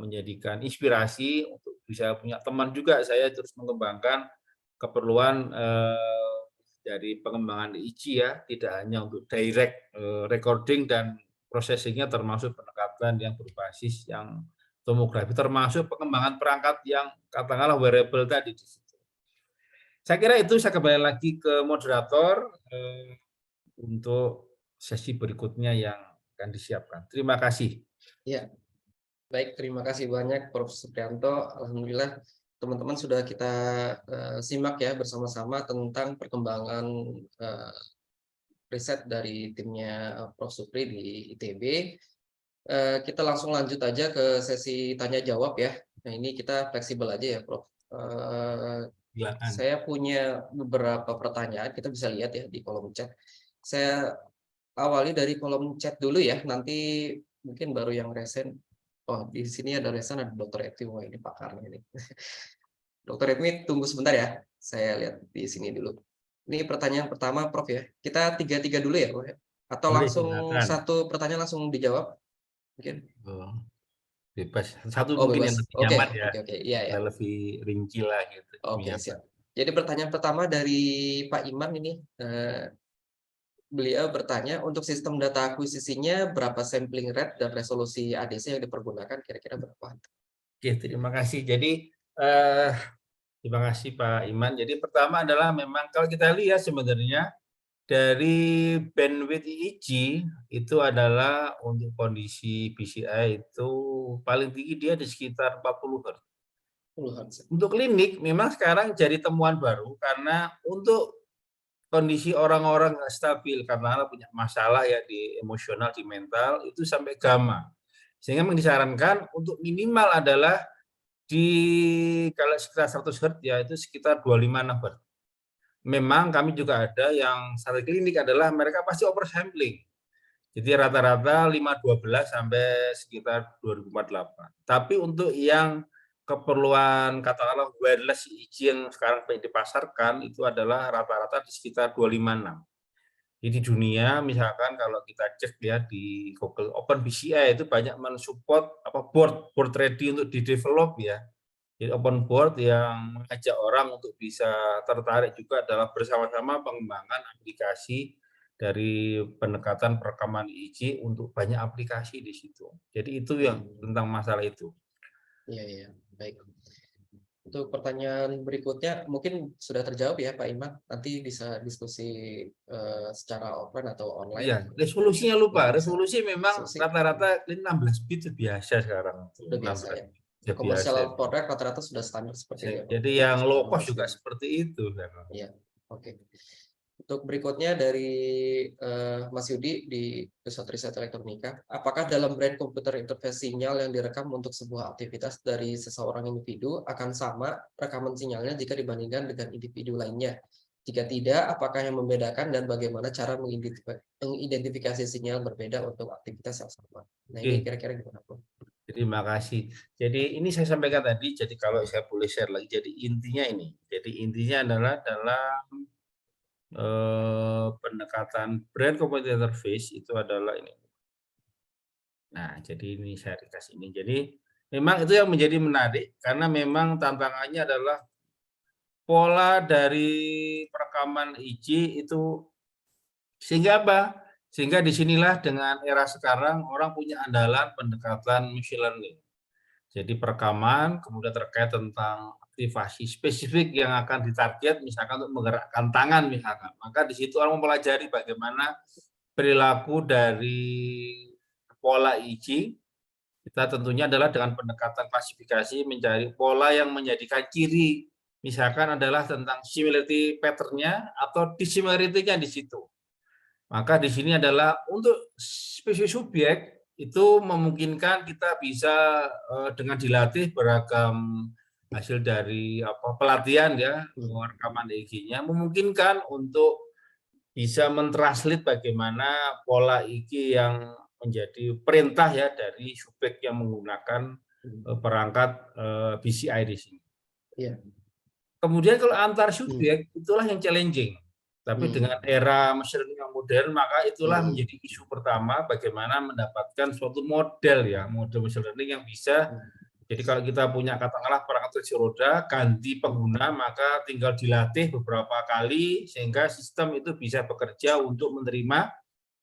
menjadikan inspirasi untuk bisa punya teman juga saya terus mengembangkan keperluan dari pengembangan IC ya, tidak hanya untuk direct recording dan processing-nya termasuk pendekatan yang berbasis yang tomografi, termasuk pengembangan perangkat yang katakanlah wearable tadi di situ. Saya kira itu, saya kembali lagi ke moderator untuk sesi berikutnya yang akan disiapkan. Terima kasih. Ya, baik, terima kasih banyak Prof. Suprianto. Alhamdulillah teman-teman sudah kita simak ya bersama-sama tentang perkembangan riset dari timnya Prof. Supri di ITB. Kita langsung lanjut aja ke sesi tanya jawab ya. Nah, ini kita fleksibel aja ya, Prof. Saya punya beberapa pertanyaan, kita bisa lihat ya di kolom chat. Saya awali dari kolom chat dulu ya, nanti mungkin baru yang resen. Oh, di sini ada resen, ada Dr. Etwi. Wah, ini pakarnya ini. Dr. Etwi, tunggu sebentar ya. Saya lihat di sini dulu. Ini pertanyaan pertama, Prof ya. Kita 3-3 dulu ya, Prof. Atau Boleh, langsung silakan. satu pertanyaan langsung dijawab? Mungkin. Bebas. Satu Oh, mungkin bebas. yang lebih Oke, nyaman ya. oke. Iya, ya. Lebih rinci lah gitu. Oke, siap. Jadi pertanyaan pertama dari Pak Iman ini. Beliau bertanya, untuk sistem data akuisisinya berapa sampling rate dan resolusi ADC yang dipergunakan, kira-kira berapa? Oke, terima kasih. Jadi terima kasih Pak Iman. Jadi pertama adalah memang kalau kita lihat sebenarnya dari bandwidth EEG itu adalah untuk kondisi BCI itu paling tinggi dia di sekitar 40 Hz. Untuk klinik memang sekarang jadi temuan baru karena untuk kondisi orang-orang nggak stabil karena punya masalah ya di emosional, di mental, itu sampai gamma. Sehingga memang disarankan untuk minimal adalah di kalau sekitar 100 Hz ya itu sekitar 25 Hz. Memang kami juga ada yang strategi klinik adalah mereka pasti oversampling. Jadi rata-rata 512 sampai sekitar 2048. Tapi untuk yang keperluan katakanlah wireless EEG yang sekarang dipasarkan itu adalah rata-rata di sekitar 256. Jadi di dunia misalkan kalau kita cek ya di Google Open BCI itu banyak mensupport board ready untuk di-develop ya. Jadi open board yang mengajak orang untuk bisa tertarik juga dalam bersama-sama pengembangan aplikasi dari pendekatan perekaman EEG untuk banyak aplikasi di situ. Jadi itu yang tentang masalah itu. Iya, baik. Untuk pertanyaan berikutnya mungkin sudah terjawab ya Pak Iman. Nanti bisa diskusi secara offline atau online. Iya, resolusinya lupa. Resolusi memang rata-rata 16 bit itu biasa sekarang. Sudah biasa ya. Ya, komersial produk rata-rata sudah standar seperti itu. Jadi yang low cost juga seperti itu. Iya, oke. Untuk berikutnya dari Mas Yudi di Pusat Riset Elektronika, apakah dalam brand komputer interface sinyal yang direkam untuk sebuah aktivitas dari seseorang individu akan sama rekaman sinyalnya jika dibandingkan dengan individu lainnya? Jika tidak, apakah yang membedakan dan bagaimana cara mengidentifikasi sinyal berbeda untuk aktivitas yang sama? Nah, ini kira-kira gimana, Bro? Terima kasih. Jadi ini saya sampaikan tadi, jadi kalau saya boleh share lagi, jadi intinya ini. Jadi intinya adalah dalam pendekatan brand computer interface itu adalah ini. Nah, jadi ini saya dikasih ini. Jadi memang itu yang menjadi menarik karena memang tantangannya adalah pola dari perekaman EEG itu sehingga apa? Sehingga disinilah dengan era sekarang orang punya andalan pendekatan machine learning. Jadi perekaman, kemudian terkait tentang aktivasi spesifik yang akan ditarget, misalkan untuk menggerakkan tangan misalkan. Maka di situ orang mempelajari bagaimana perilaku dari pola EEG. Kita tentunya adalah dengan pendekatan klasifikasi mencari pola yang menjadikan ciri. Misalkan adalah tentang similarity pattern-nya atau dissimilarity-nya di situ. Maka di sini adalah untuk spesies subjek itu memungkinkan kita bisa dengan dilatih beragam hasil dari pelatihan ya rekaman EEG-nya memungkinkan untuk bisa mentranslate bagaimana pola IQ yang menjadi perintah ya dari subjek yang menggunakan perangkat BCI di sini. Iya. Kemudian kalau antar subjek itulah yang challenging. Tapi dengan era machine learning yang modern, maka itulah menjadi isu pertama bagaimana mendapatkan suatu model ya, model machine learning yang bisa. Jadi kalau kita punya katakanlah perangkat kursi roda, ganti pengguna, maka tinggal dilatih beberapa kali sehingga sistem itu bisa bekerja untuk menerima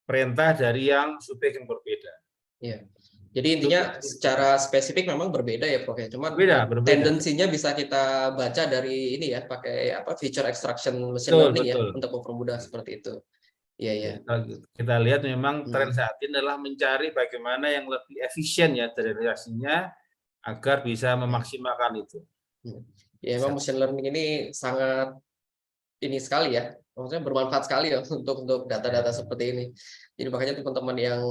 perintah dari yang subjek yang berbeda. Iya. Jadi intinya secara spesifik memang berbeda ya Prof ya. Cuman Berbeda. tendensinya bisa kita baca dari ini ya, pakai feature extraction machine learning ya untuk mempermudah seperti itu. Iya ya. Kita lihat memang tren saat ini adalah mencari bagaimana yang lebih efisien ya dari reaksinya agar bisa memaksimalkan itu. Ya memang machine learning ini sangat ini sekali ya, maksudnya bermanfaat sekali ya untuk data-data seperti ini. Jadi makanya teman-teman yang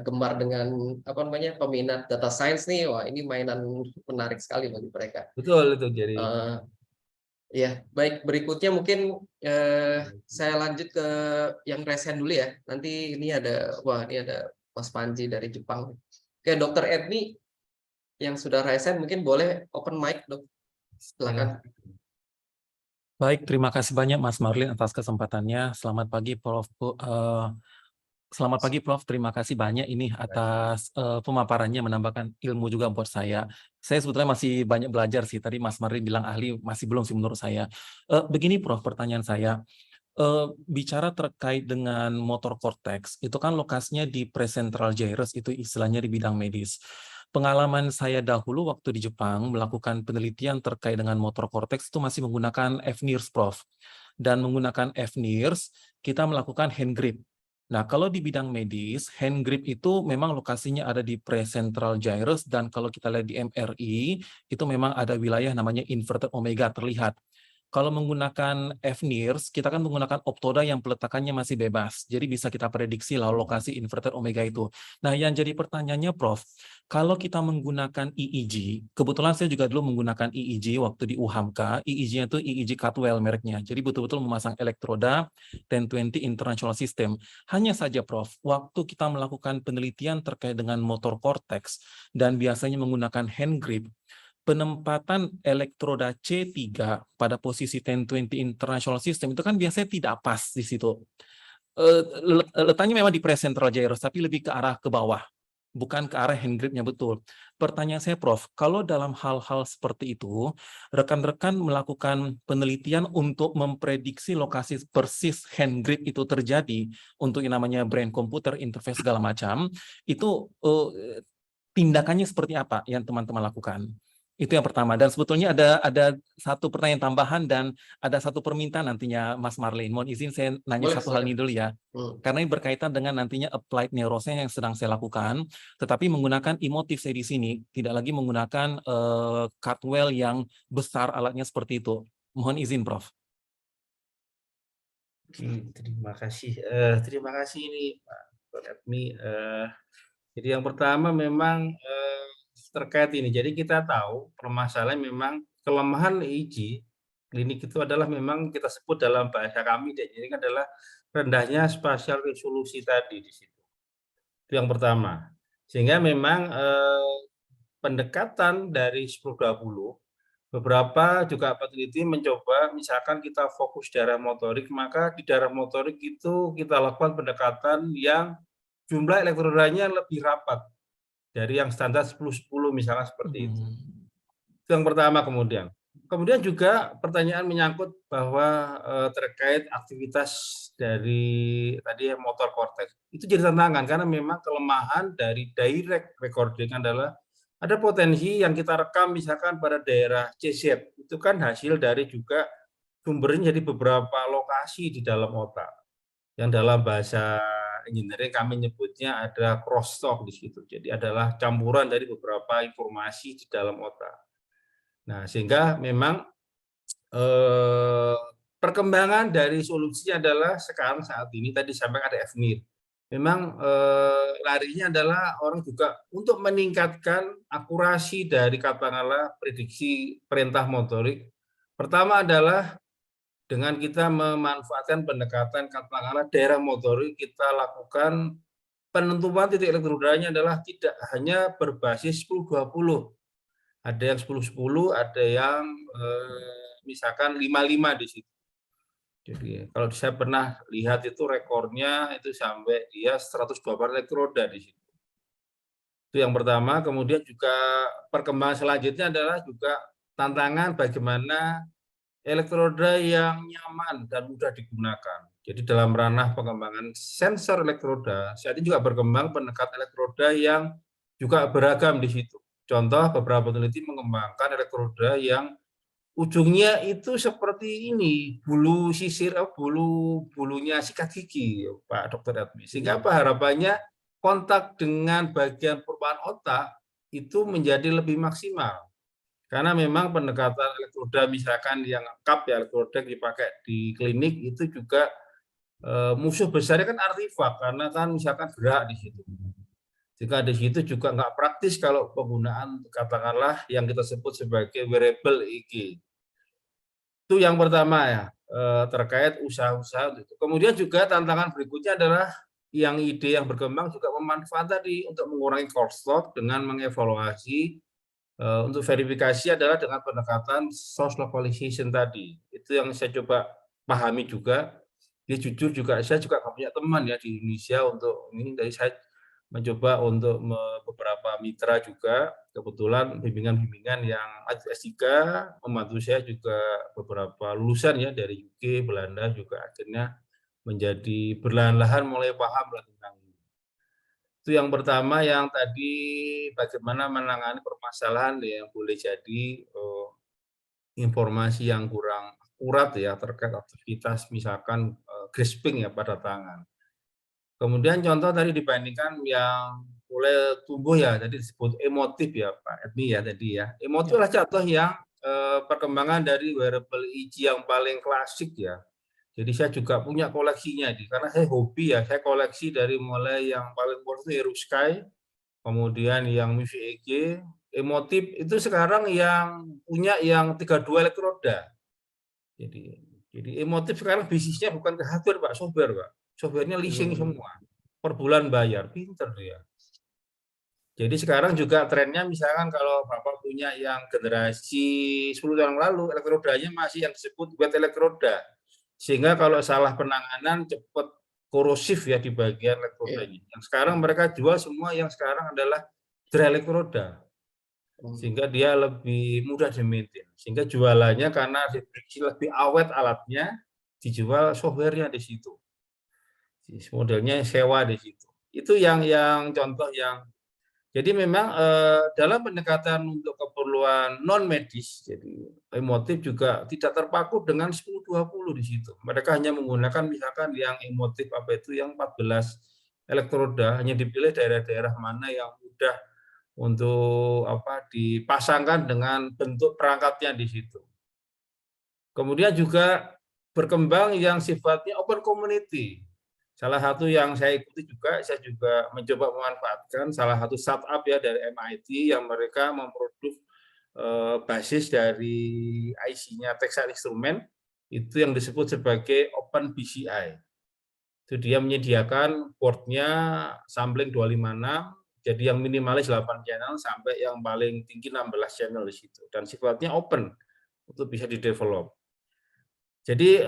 gemar dengan peminat data science nih, wah ini mainan menarik sekali bagi mereka. Betul itu jadi. Ya baik, berikutnya mungkin saya lanjut ke yang raise hand dulu ya. Nanti ini ada Mas Panji dari Jepang. Oke, Dr. Edni yang sudah raise hand mungkin boleh open mic, Dok. Silakan. Baik, terima kasih banyak Mas Marlin atas kesempatannya. Selamat pagi Prof. Selamat pagi Prof. Terima kasih banyak ini atas pemaparannya, menambahkan ilmu juga buat saya. Saya sebetulnya masih banyak belajar sih. Tadi Mas Marlin bilang ahli, masih belum sih menurut saya. Begini Prof, pertanyaan saya. Bicara terkait dengan motor cortex, itu kan lokasinya di precentral gyrus, itu istilahnya di bidang medis. Pengalaman saya dahulu waktu di Jepang melakukan penelitian terkait dengan motor cortex itu masih menggunakan FNIRS, Prof. Dan menggunakan FNIRS, kita melakukan hand grip. Nah, kalau di bidang medis, hand grip itu memang lokasinya ada di precentral gyrus, dan kalau kita lihat di MRI, itu memang ada wilayah namanya inverted omega terlihat. Kalau menggunakan FNIRS, kita kan menggunakan optoda yang peletakannya masih bebas. Jadi bisa kita prediksi lah lokasi inverted omega itu. Nah, yang jadi pertanyaannya, Prof, kalau kita menggunakan EEG, kebetulan saya juga dulu menggunakan EEG waktu di UHAMKA, EEG-nya itu EEG Cutwell mereknya. Jadi betul-betul memasang elektroda 1020 International System. Hanya saja, Prof, waktu kita melakukan penelitian terkait dengan motor cortex dan biasanya menggunakan hand grip, penempatan elektroda C3 pada posisi 1020 International System itu kan biasanya tidak pas di situ. Letaknya memang di precentral gyrus, tapi lebih ke arah ke bawah, bukan ke arah hand gripnya betul. Pertanyaan saya, Prof, kalau dalam hal-hal seperti itu, rekan-rekan melakukan penelitian untuk memprediksi lokasi persis hand grip itu terjadi untuk yang namanya brain computer interface segala macam, itu tindakannya seperti apa yang teman-teman lakukan? Itu yang pertama. Dan sebetulnya ada satu pertanyaan tambahan dan ada satu permintaan nantinya Mas Marlin. Mohon izin saya nanya satu hal ini dulu ya. Karena ini berkaitan dengan nantinya applied neuroscience yang sedang saya lakukan, tetapi menggunakan emotif saya di sini, tidak lagi menggunakan Cutwell yang besar alatnya seperti itu. Mohon izin, Prof. Terima kasih. Terima kasih ini Pak Edmi. Jadi yang pertama memang terkait ini. Jadi kita tahu permasalahan memang kelemahan EEG klinik itu adalah memang kita sebut dalam bahasa kami dan ini adalah rendahnya spasial resolusi tadi di situ. Itu yang pertama. Sehingga memang pendekatan dari 1020 beberapa juga peneliti mencoba misalkan kita fokus daerah motorik, maka di daerah motorik itu kita lakukan pendekatan yang jumlah elektrodanya lebih rapat dari yang standar 10-10 misalnya seperti itu. Itu yang pertama kemudian. Kemudian juga pertanyaan menyangkut bahwa terkait aktivitas dari tadi motor cortex. Itu jadi tantangan karena memang kelemahan dari direct recording adalah ada potensi yang kita rekam misalkan pada daerah CZ. Itu kan hasil dari juga sumbernya di beberapa lokasi di dalam otak. Yang dalam bahasa engineering kami nyebutnya ada crosstalk di situ. Jadi adalah campuran dari beberapa informasi di dalam otak. Nah, sehingga memang perkembangan dari solusinya adalah sekarang saat ini tadi sampai ada FNIR. Memang larinya adalah orang juga untuk meningkatkan akurasi dari katakanlah prediksi perintah motorik. Pertama adalah dengan kita memanfaatkan pendekatan katakanlah daerah motorik, kita lakukan penentuan titik elektrodanya adalah tidak hanya berbasis 10-20. Ada yang 10-10, ada yang misalkan 5-5 di situ. Jadi kalau saya pernah lihat itu rekornya itu sampai dia 120 elektroda di situ. Itu yang pertama. Kemudian juga perkembangan selanjutnya adalah juga tantangan bagaimana elektroda yang nyaman dan mudah digunakan. Jadi dalam ranah pengembangan sensor elektroda, saat ini juga berkembang pendekatan elektroda yang juga beragam di situ. Contoh, beberapa peneliti mengembangkan elektroda yang ujungnya itu seperti ini, bulunya sikat gigi, Pak Dr. Edmi. Sehingga apa harapannya kontak dengan bagian permukaan otak itu menjadi lebih maksimal. Karena memang pendekatan elektroda misalkan yang cup ya, elektroda yang dipakai di klinik itu juga musuh besarnya kan artefak, karena kan misalkan gerak di situ. Jika di situ juga nggak praktis kalau penggunaan katakanlah yang kita sebut sebagai wearable EEG. Itu yang pertama ya, terkait usaha-usaha itu. Kemudian juga tantangan berikutnya adalah yang ide yang berkembang juga memanfaat tadi untuk mengurangi cost load dengan mengevaluasi untuk verifikasi adalah dengan pendekatan source localization tadi. Itu yang saya coba pahami juga. Jadi jujur juga saya juga nggak punya teman ya di Indonesia untuk ini, dari saya mencoba untuk beberapa mitra juga, kebetulan bimbingan-bimbingan yang S3 membantu saya juga beberapa lulusan ya dari UK, Belanda juga akhirnya menjadi perlahan-lahan mulai paham lah tentang ini. Itu yang pertama, yang tadi bagaimana menangani permasalahan yang boleh jadi informasi yang kurang akurat ya terkait aktivitas misalkan grasping ya pada tangan. Kemudian contoh tadi dibandingkan yang mulai tumbuh ya, tadi disebut emotif ya Pak Edmi ya tadi ya. Emotif adalah contoh yang perkembangan dari wearable EEG yang paling klasik ya. Jadi saya juga punya koleksinya karena saya hobi ya, saya koleksi dari mulai yang paling populer itu Eurosky, kemudian yang Music EEG, emotif itu sekarang yang punya yang 32 elektroda. Jadi emotif sekarang bisnisnya bukan ke hardware Pak, software Pak. Softwarenya leasing semua, per bulan bayar, pinter dia. Jadi sekarang juga trennya misalkan kalau Bapak punya yang generasi 10 tahun lalu, elektrodanya masih yang disebut wet elektroda. Sehingga kalau salah penanganan cepat korosif ya di bagian elektrodanya. Yang sekarang mereka jual semua yang sekarang adalah dry elektroda. Sehingga dia lebih mudah di-maintain. Sehingga jualannya karena lebih awet alatnya, dijual softwarenya di situ. Modelnya sewa di situ. Itu yang contoh yang jadi memang dalam pendekatan untuk keperluan non medis, jadi emotif juga tidak terpaku dengan 10-20 di situ. Mereka hanya menggunakan misalkan yang emotif apa itu yang 14 elektroda, hanya dipilih daerah-daerah mana yang mudah untuk dipasangkan dengan bentuk perangkatnya di situ. Kemudian juga berkembang yang sifatnya open community. Salah satu yang saya ikuti juga, saya juga mencoba memanfaatkan salah satu startup ya dari MIT yang mereka memproduksi basis dari IC-nya Texas Instruments, itu yang disebut sebagai Open BCI. Itu dia menyediakan board-nya sampling 256, jadi yang minimalis 8 channel sampai yang paling tinggi 16 channel di situ. Dan sifatnya open untuk bisa di-develop. Jadi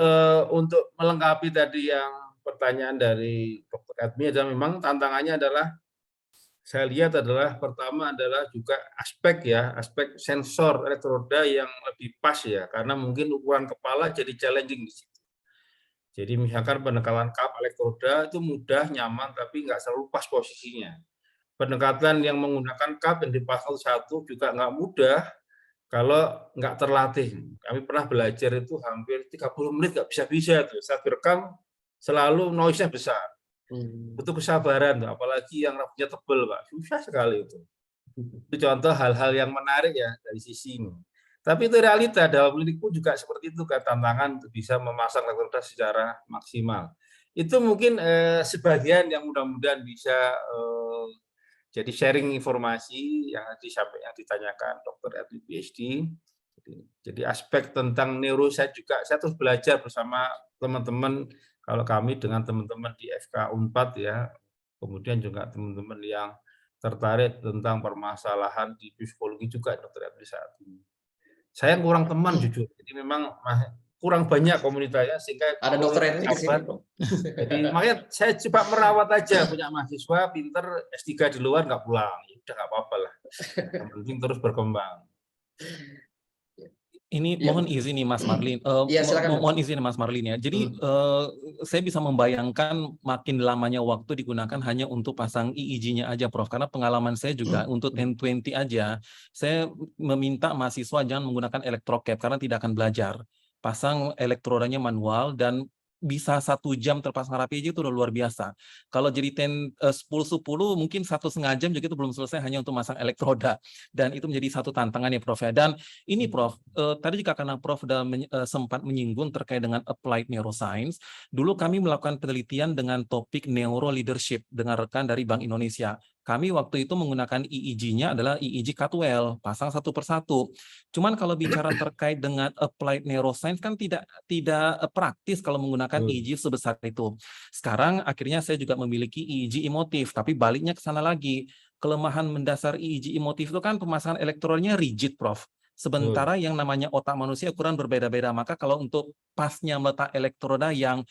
untuk melengkapi tadi yang pertanyaan dari Dr. Edmi adalah memang tantangannya adalah saya lihat adalah pertama adalah juga aspek sensor elektroda yang lebih pas ya, karena mungkin ukuran kepala jadi challenging di situ. Jadi misalkan pendekatan cup elektroda itu mudah, nyaman, tapi nggak selalu pas posisinya. Pendekatan yang menggunakan cup yang dipasang satu juga nggak mudah kalau nggak terlatih. Kami pernah belajar itu hampir 30 menit nggak bisa-bisa tuh. Saat direkam selalu noise-nya besar. Butuh kesabaran, apalagi yang rambutnya tebal, Pak. Susah sekali itu. Itu contoh hal-hal yang menarik ya dari sisi ini. Tapi itu realita, dalam klinik pun juga seperti itu kan, tantangan untuk bisa memasang elektroda secara maksimal. Itu mungkin sebagian yang mudah-mudahan bisa jadi sharing informasi yang ditanyakan Dr. Edmi PhD. Jadi aspek tentang neuroscience juga saya terus belajar bersama teman-teman, kalau kami dengan teman-teman di FK Unpad ya, kemudian juga teman-teman yang tertarik tentang permasalahan di psikologi juga Dr. Edri saat ini. Saya kurang teman jujur, jadi memang kurang banyak komunitasnya sehingga Ada kalau Dr. Edri di sini, kapan, Bro. jadi makanya saya coba merawat aja, punya mahasiswa pinter S3 di luar nggak pulang, ya udah nggak apa-apa lah, yang penting terus berkembang. Ini Ya, mohon izin nih Mas Marlin. Iya, silakan, Mohon izin Mas Marlin ya. Jadi saya bisa membayangkan makin lamanya waktu digunakan hanya untuk pasang EEG-nya aja, Prof. Karena pengalaman saya juga untuk 1020 aja, saya meminta mahasiswa jangan menggunakan electrocap karena tidak akan belajar. Pasang elektrodanya manual dan bisa 1 jam terpasang rapi aja itu udah luar biasa. Kalau jadi 10-10 mungkin 1,5 jam juga itu belum selesai hanya untuk masang elektroda. Dan itu menjadi satu tantangan ya Prof ya. Dan ini Prof, tadi juga karena Prof sudah sempat menyinggung terkait dengan applied neuroscience, dulu kami melakukan penelitian dengan topik neuro leadership dengan rekan dari Bank Indonesia. Kami waktu itu menggunakan EEG-nya adalah EEG Catwell, pasang satu persatu. Cuman kalau bicara terkait dengan applied neuroscience kan tidak praktis kalau menggunakan EEG sebesar itu. Sekarang akhirnya saya juga memiliki EEG emotif, tapi baliknya ke sana lagi. Kelemahan mendasar EEG emotif itu kan pemasangan elektrodnya rigid, Prof. Sementara yang namanya otak manusia ukuran berbeda-beda. Maka kalau untuk pasnya meletak elektroda yang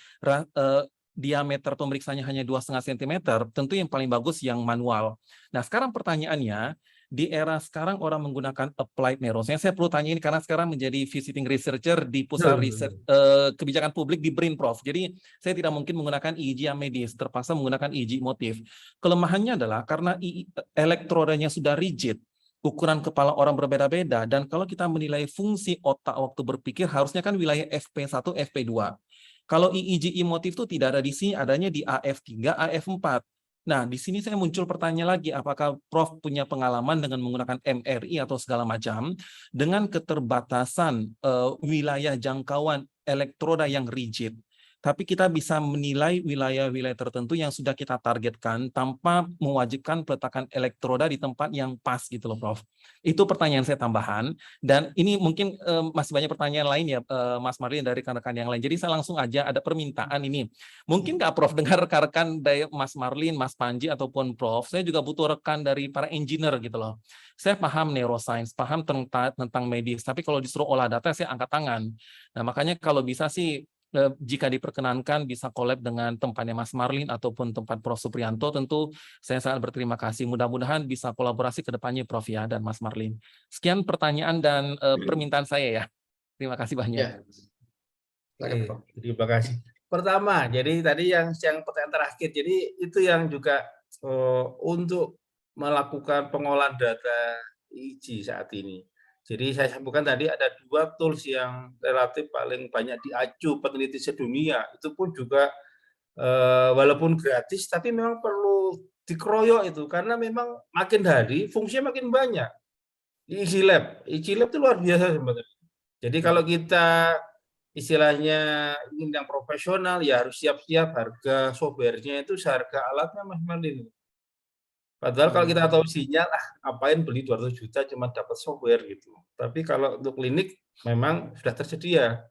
diameter pemeriksanya hanya 2,5 cm, tentu yang paling bagus yang manual. Nah, sekarang pertanyaannya, di era sekarang orang menggunakan applied neuroscience. Saya perlu tanya ini karena sekarang menjadi visiting researcher di pusat riset kebijakan publik di BRIN, Prof. Jadi saya tidak mungkin menggunakan EEG yang medis, terpaksa menggunakan EEG motif. Kelemahannya adalah karena elektrodanya sudah rigid, ukuran kepala orang berbeda-beda, dan kalau kita menilai fungsi otak waktu berpikir harusnya kan wilayah FP1, FP2. Kalau EEG emotif itu tidak ada di sini, adanya di AF3, AF4. Nah, di sini saya muncul pertanyaan lagi, apakah Prof punya pengalaman dengan menggunakan MRI atau segala macam dengan keterbatasan wilayah jangkauan elektroda yang rigid. Tapi kita bisa menilai wilayah-wilayah tertentu yang sudah kita targetkan tanpa mewajibkan peletakan elektroda di tempat yang pas gitu loh, Prof. Itu pertanyaan saya tambahan. Dan ini mungkin masih banyak pertanyaan lain ya, Mas Marlin dari rekan-rekan yang lain. Jadi saya langsung aja ada permintaan ini. Mungkin nggak Prof dengar rekan-rekan dari Mas Marlin, Mas Panji, ataupun Prof, saya juga butuh rekan dari para engineer gitu loh. Saya paham neuroscience, paham tentang medis, tapi kalau disuruh olah data saya angkat tangan. Nah makanya kalau bisa sih, jika diperkenankan bisa collab dengan tempatnya Mas Marlin ataupun tempat Prof Supriyanto, tentu saya sangat berterima kasih. Mudah-mudahan bisa kolaborasi ke depannya Prof ya dan Mas Marlin. Sekian pertanyaan dan permintaan saya ya. Terima kasih banyak. Terima kasih. Pertama, jadi tadi yang pertanyaan terakhir, jadi itu yang juga untuk melakukan pengolahan data EEG saat ini. Jadi saya sebutkan tadi ada 2 tools yang relatif paling banyak diaju peneliti sedunia. Itu pun juga walaupun gratis, tapi memang perlu dikeroyok itu karena memang makin hari fungsinya makin banyak. EEG Lab itu luar biasa sebenarnya. Jadi kalau kita istilahnya ingin yang profesional ya harus siap-siap harga softwarenya itu seharga alatnya Mas Marlin. Padahal kalau kita tahu sinyal, ngapain beli 200 juta cuma dapat software gitu. Tapi kalau untuk klinik memang sudah tersedia.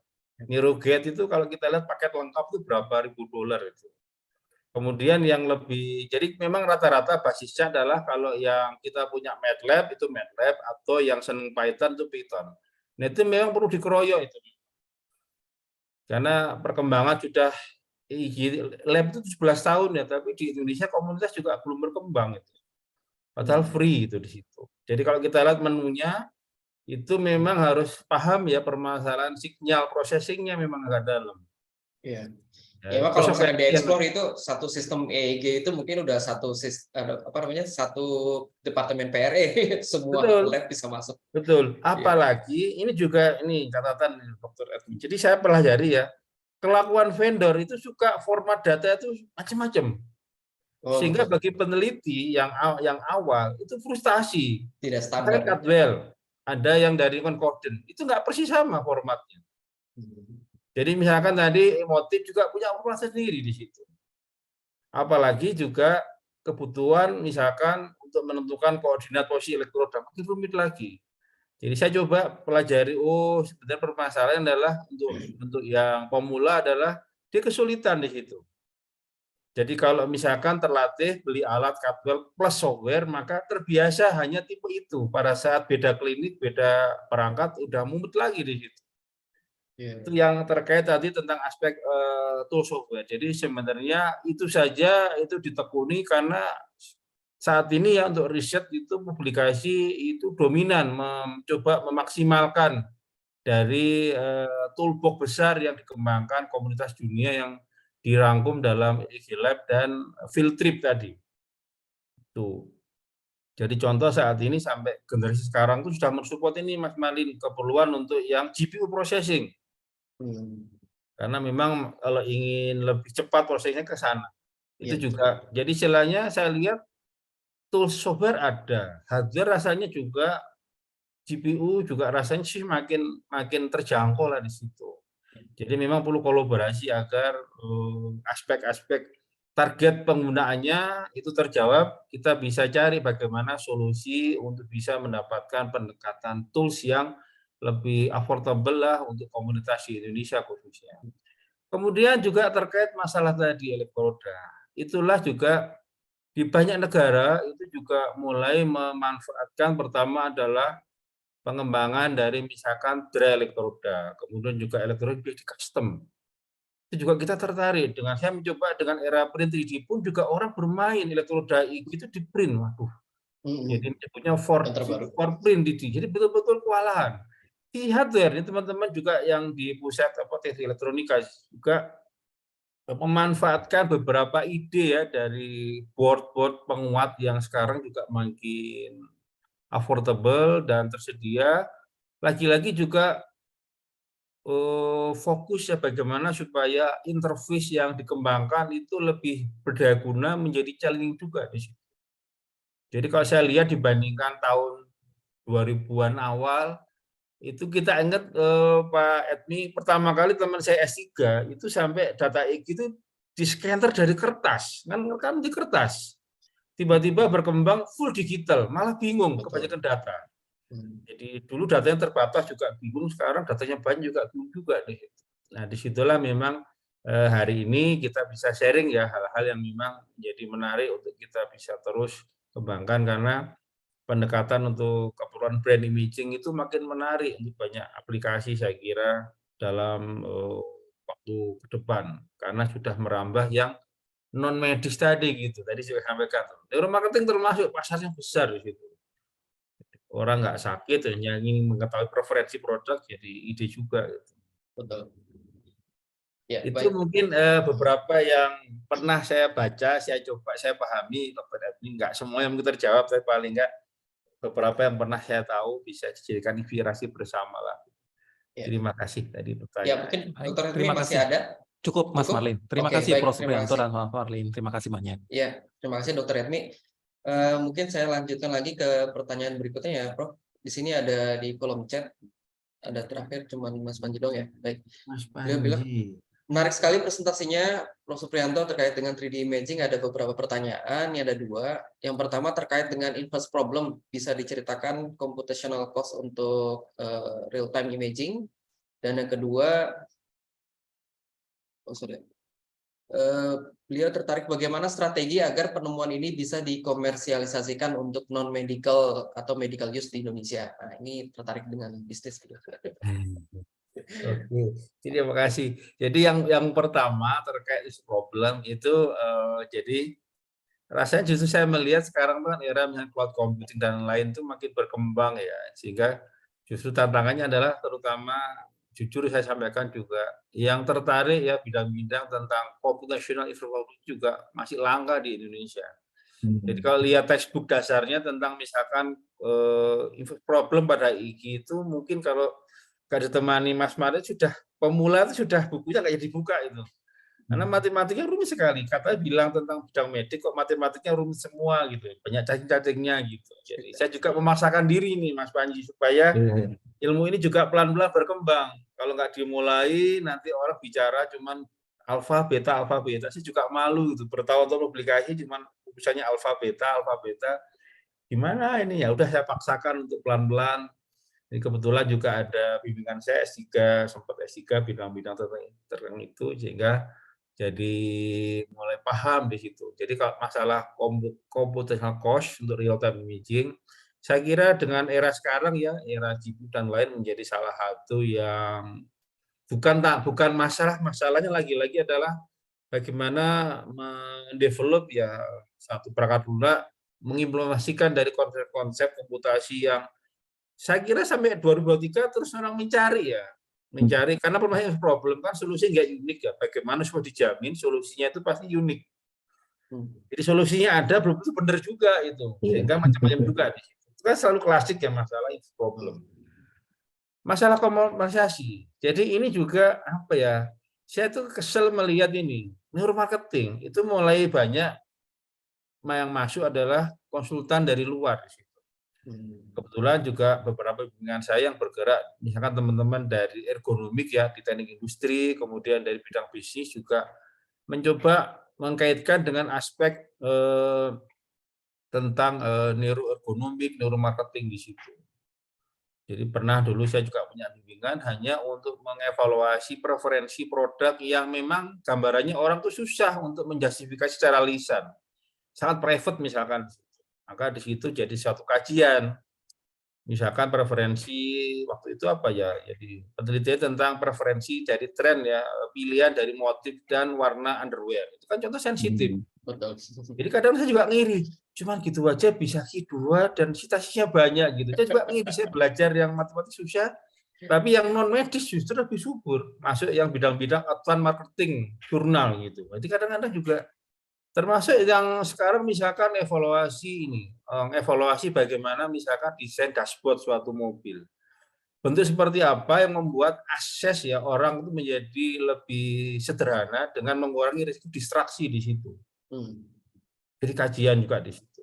NeuroGate itu kalau kita lihat paket lengkap itu berapa ribu dolar itu. Kemudian yang lebih, jadi memang rata-rata basisnya adalah kalau yang kita punya MATLAB itu MATLAB atau yang seneng Python itu Python. Nah itu memang perlu dikeroyok itu. Karena perkembangan sudah lab itu 11 tahun ya, tapi di Indonesia komunitas juga belum berkembang itu. Padahal free itu di situ. Jadi kalau kita lihat menunya, itu memang harus paham ya permasalahan signal processing-nya memang agak dalam. Iya. Ya, emang kalau misalnya di-explore itu satu sistem EEG itu mungkin udah satu departemen PRE semua lab bisa masuk. Betul. Apalagi ini juga ini catatan Dr. Edwin. Jadi saya pelajari ya, kelakuan vendor itu suka format data itu macam-macam. Sehingga bagi peneliti yang awal itu frustasi. Tidak standar. Ada Catwell, ada yang dari Concordant, itu nggak persis sama formatnya. Jadi misalkan tadi emotif juga punya format sendiri di situ. Apalagi juga kebutuhan misalkan untuk menentukan koordinat posisi elektroda makin rumit lagi. Jadi saya coba pelajari, oh sebenarnya permasalahan adalah untuk yang pemula adalah dia kesulitan di situ. Jadi kalau misalkan terlatih beli alat Cadwell plus software, maka terbiasa hanya tipe itu. Pada saat beda klinik, beda perangkat, udah mumet lagi di situ. Itu yang terkait tadi tentang aspek tool software. Jadi sebenarnya itu saja itu ditekuni karena saat ini ya untuk riset itu publikasi itu dominan mencoba memaksimalkan dari toolbox besar yang dikembangkan komunitas dunia yang dirangkum dalam EEG Lab dan Field Trip tadi. Tuh. Jadi contoh saat ini sampai generasi sekarang itu sudah mensupport ini Mas Malin keperluan untuk yang GPU processing. Karena memang kalau ingin lebih cepat prosesnya ke sana. Itu juga. Jadi istilahnya saya lihat tools software ada, hardware rasanya juga GPU juga rasanya sih makin terjangkau lah di situ. Jadi memang perlu kolaborasi agar aspek-aspek target penggunaannya itu terjawab. Kita bisa cari bagaimana solusi untuk bisa mendapatkan pendekatan tools yang lebih affordable lah untuk komunitas di Indonesia khususnya. Kemudian juga terkait masalah tadi elektroda. Itulah juga di banyak negara itu juga mulai memanfaatkan pertama adalah pengembangan dari misalkan dry elektroda, kemudian juga elektroda di custom. Itu juga kita tertarik dengan saya mencoba dengan era print 3D pun juga orang bermain elektroda itu di print, waduh. Jadi menyebutnya for print 3D. Jadi betul-betul kewalahan. Di hardware ini teman-teman juga yang di pusat teknik elektronika juga memanfaatkan beberapa ide ya dari board-board penguat yang sekarang juga makin affordable dan tersedia. Lagi-lagi juga fokus ya bagaimana supaya interface yang dikembangkan itu lebih berdaya guna menjadi challenging juga di situ. Jadi kalau saya lihat dibandingkan tahun 2000-an awal, itu kita ingat Pak Edmi, pertama kali teman saya S3 itu sampai data EEG itu di scanner dari kertas, kan di kertas. Tiba-tiba berkembang full digital, malah bingung kebanyakan data. Jadi dulu datanya terbatas juga bingung, sekarang datanya banyak juga bingung juga. Nah disitulah memang hari ini kita bisa sharing ya hal-hal yang memang menjadi menarik untuk kita bisa terus kembangkan karena pendekatan untuk keperluan brand imaging itu makin menarik untuk banyak aplikasi saya kira dalam waktu ke depan karena sudah merambah yang non medis tadi gitu. Tadi saya sampaikan. Neuromarketing termasuk pasarnya besar di situ. Orang nggak sakit hanya ingin mengetahui preferensi produk jadi ide juga. Gitu. Betul. Ya, itu baik. mungkin beberapa yang pernah saya baca, saya coba, saya pahami. Nggak semua yang mungkin terjawab, tapi paling nggak beberapa yang pernah saya tahu bisa dijadikan inspirasi bersama lah. Ya. Terima kasih tadi pertanyaan. Ya, mungkin Dr. Edmi masih ada. Cukup Mas Marlin. Terima kasih Prof. Supriyanto dan Mas Marlin. Terima kasih banyak. Ya, terima kasih Dr. Edmi. Mungkin saya lanjutkan lagi ke pertanyaan berikutnya ya, Prof. Di sini ada di kolom chat, ada terakhir cuman Mas Panji dong ya. Baik. Mas Panji. Dia bilang, menarik sekali presentasinya Prof. Supriyanto terkait dengan 3D imaging. Ada beberapa pertanyaan, ini ada dua. Yang pertama terkait dengan inverse problem. Bisa diceritakan computational cost untuk real time imaging. Dan yang kedua, beliau tertarik bagaimana strategi agar penemuan ini bisa dikomersialisasikan untuk non-medical atau medical use di Indonesia. Nah, ini tertarik dengan bisnis. Oke, terima kasih. Jadi yang pertama terkait problem itu, jadi rasanya justru saya melihat sekarang kan era misalnya cloud computing dan lain itu makin berkembang ya, sehingga justru tantangannya adalah terutama jujur saya sampaikan juga yang tertarik ya bidang-bidang tentang computational infrastructure juga masih langka di Indonesia. Jadi kalau lihat textbook dasarnya tentang misalkan problem pada EEG itu mungkin kalau nggak ditemani Mas Marit sudah pemula itu sudah bukunya nggak jadi dibuka itu. Karena matematiknya rumit sekali. Katanya bilang tentang bidang medik kok matematiknya rumit semua gitu. Banyak cacing-cacingnya gitu. Jadi saya juga memaksakan diri nih Mas Panji supaya ilmu ini juga pelan-pelan berkembang. Kalau nggak dimulai nanti orang bicara cuman alfa beta. Saya juga malu gitu. Bertahun-tahun publikasi cuman misalnya alfa beta. Gimana ini ya udah saya paksakan untuk pelan-pelan. Jadi kebetulan juga ada bimbingan saya S3, sempat S3 bidang-bidang tertentu itu, sehingga jadi mulai paham di situ. Jadi kalau masalah computational cost untuk real time imaging, saya kira dengan era sekarang ya, era GPU dan lain menjadi salah satu yang bukan masalahnya lagi-lagi adalah bagaimana mendevelop ya satu perangkat lunak, mengimplementasikan dari konsep-konsep komputasi yang saya kira sampai 2023 terus orang mencari karena problem kan solusi nggak unik ya. Bagaimana supaya dijamin solusinya itu pasti unik. Jadi solusinya ada belum tentu benar juga itu, sehingga macam-macam juga di situ. Itu kan selalu klasik ya masalah itu problem. Masalah komersialisasi. Jadi ini juga apa ya? Saya tuh kesel melihat ini neuromarketing itu mulai banyak yang masuk adalah konsultan dari luar. Kebetulan juga beberapa bimbingan saya yang bergerak, misalkan teman-teman dari ergonomik ya di teknik industri, kemudian dari bidang bisnis juga mencoba mengkaitkan dengan aspek tentang neuroergonomik, neuromarketing di situ. Jadi pernah dulu saya juga punya bimbingan hanya untuk mengevaluasi preferensi produk yang memang gambarannya orang tuh susah untuk menjustifikasi secara lisan, sangat private misalkan. Maka di situ jadi suatu kajian, misalkan preferensi waktu itu apa ya, jadi penelitian tentang preferensi dari tren ya, pilihan dari motif dan warna underwear. Itu kan contoh sensitif. Betul. Jadi kadang saya juga ngiri, cuman gitu aja bisa Q2 dan citasinya banyak gitu. Saya juga ngiri, saya belajar yang matematik susah, tapi yang non medis justru lebih subur, masuk yang bidang-bidang advance marketing jurnal gitu. Jadi kadang-kadang juga termasuk yang sekarang misalkan evaluasi bagaimana misalkan desain dashboard suatu mobil. Bentuk seperti apa yang membuat akses ya orang itu menjadi lebih sederhana dengan mengurangi risiko distraksi di situ. Jadi kajian juga di situ.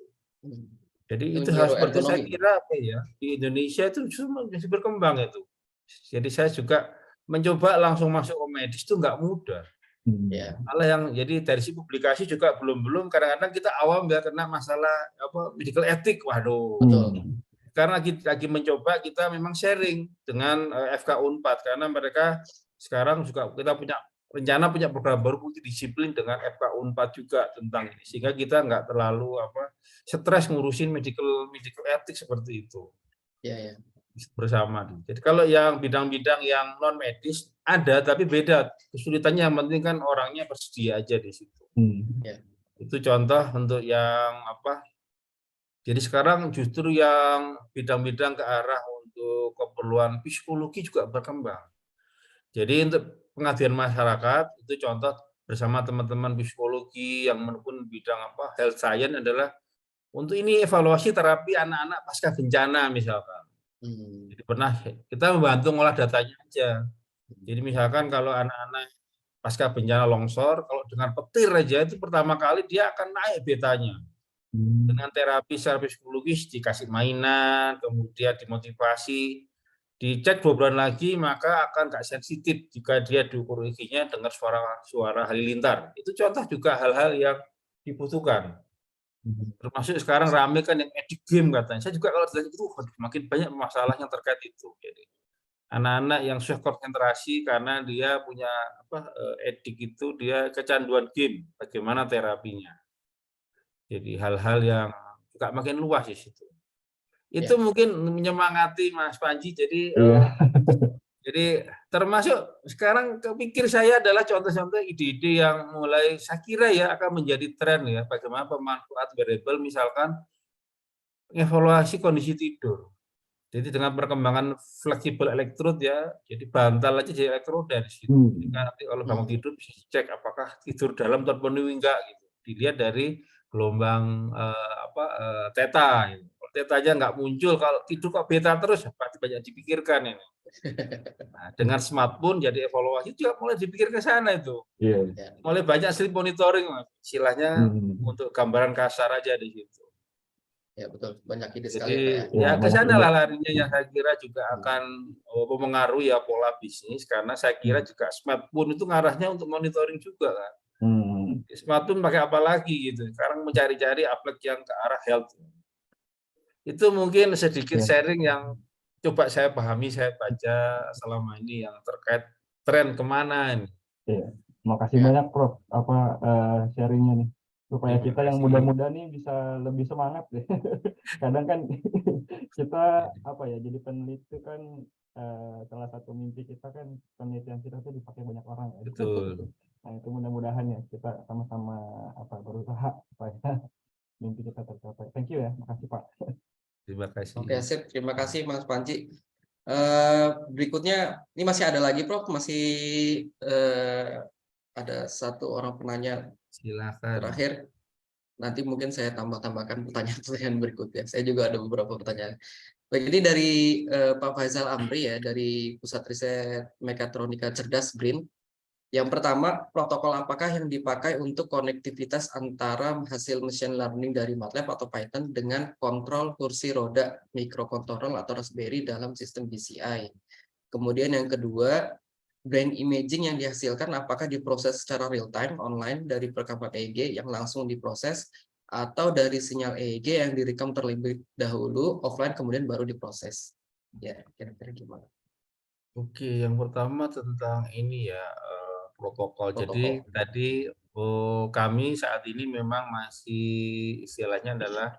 Jadi itu hal seperti saya kira apa ya di Indonesia itu justru masih berkembang itu. Jadi saya juga mencoba langsung masuk ke medis itu nggak mudah. Ya. Malah yang jadi dari si publikasi juga belum kadang-kadang kita awam ya kena masalah medical ethic, waduh. Karena kita lagi mencoba kita memang sharing dengan FK Unpad karena mereka sekarang juga kita punya rencana punya program baru multidisiplin dengan FK Unpad juga tentang ini sehingga kita nggak terlalu stres ngurusin medical ethics seperti itu. Ya. Bersama. Jadi kalau yang bidang-bidang yang non medis ada tapi beda kesulitannya, yang penting kan orangnya bersedia aja di situ. Itu contoh untuk yang jadi sekarang justru yang bidang-bidang ke arah untuk keperluan psikologi juga berkembang. Jadi untuk pengabdian masyarakat itu contoh bersama teman-teman psikologi yang menekun bidang health science adalah untuk ini evaluasi terapi anak-anak pasca bencana misalkan. Jadi pernah kita membantu ngolah datanya aja. Jadi misalkan kalau anak-anak pasca bencana longsor, kalau dengan petir aja itu pertama kali dia akan naik betanya. Dengan terapi secara psikologis dikasih mainan, kemudian dimotivasi, dicek 2 bulan lagi maka akan nggak sensitif jika dia diukur EKG-nya dengar suara halilintar. Itu contoh juga hal-hal yang dibutuhkan. Termasuk sekarang rame kan yang edik game katanya. Saya juga kalau lihat itu makin banyak masalah yang terkait itu. Jadi anak-anak yang susah konsentrasi karena dia punya edik itu dia kecanduan game. Bagaimana terapinya? Jadi hal-hal yang juga makin luas di situ. Itu mungkin menyemangati Mas Panji. Jadi termasuk sekarang kepikir saya adalah contoh-contoh ide-ide yang mulai saya kira ya akan menjadi tren ya, bagaimana pemanfaat wearable misalkan evaluasi kondisi tidur. Jadi dengan perkembangan fleksibel elektrod ya, jadi bantal aja jadi elektrod dari situ. Jadi nanti kalau bangun tidur bisa cek apakah tidur dalam terpenuhi enggak gitu. Dilihat dari gelombang theta. Gitu. Kalau theta aja nggak muncul, kalau tidur kok beta terus pasti banyak dipikirkan ini. Nah, dengan smartphone jadi evaluasi juga mulai dipikir ke sana itu. Mulai banyak sleep monitoring, istilahnya untuk gambaran kasar aja di situ. Ya betul, banyak ide sekali. Jadi ya ke sana lah larinya yang saya kira juga akan mempengaruhi ya pola bisnis karena saya kira juga smartphone itu ngarahnya untuk monitoring juga kan. Smartphone pakai apa lagi gitu. Sekarang mencari-cari aplik yang ke arah health. Itu mungkin sedikit sharing yang coba saya pahami, saya baca selama ini yang terkait tren kemana ini. Iya. Makasih Ya. banyak Prof sharingnya nih. Supaya Terima kita yang kasih. muda-muda nih bisa lebih semangat deh. Kadang kan kita apa ya, jadi peneliti kan salah satu mimpi kita kan penelitian kita tuh dipakai banyak orang ya. Betul. Nah itu mudah-mudahan ya kita sama-sama berusaha supaya mimpi kita tercapai. Thank you ya, makasih Pak. Terima kasih. Oke, sip. Terima kasih Mas Panji. Berikutnya, ini masih ada lagi, Prof. Masih ada satu orang penanya Silakan. terakhir. Nanti mungkin saya tambahkan pertanyaan-pertanyaan berikutnya. Saya juga ada beberapa pertanyaan. Baik, ini dari Pak Faisal Amri ya, dari Pusat Riset Mekatronika Cerdas BRIN. Yang pertama, protokol apakah yang dipakai untuk konektivitas antara hasil machine learning dari MATLAB atau Python dengan kontrol kursi roda microcontroller atau Raspberry dalam sistem BCI. Kemudian yang kedua, brain imaging yang dihasilkan apakah diproses secara real time online dari perekaman EEG yang langsung diproses atau dari sinyal EEG yang direkam terlebih dahulu offline kemudian baru diproses. Ya, kira-kira gimana? Oke, yang pertama tentang ini ya, protokol. Jadi Protokol. tadi kami saat ini memang masih istilahnya adalah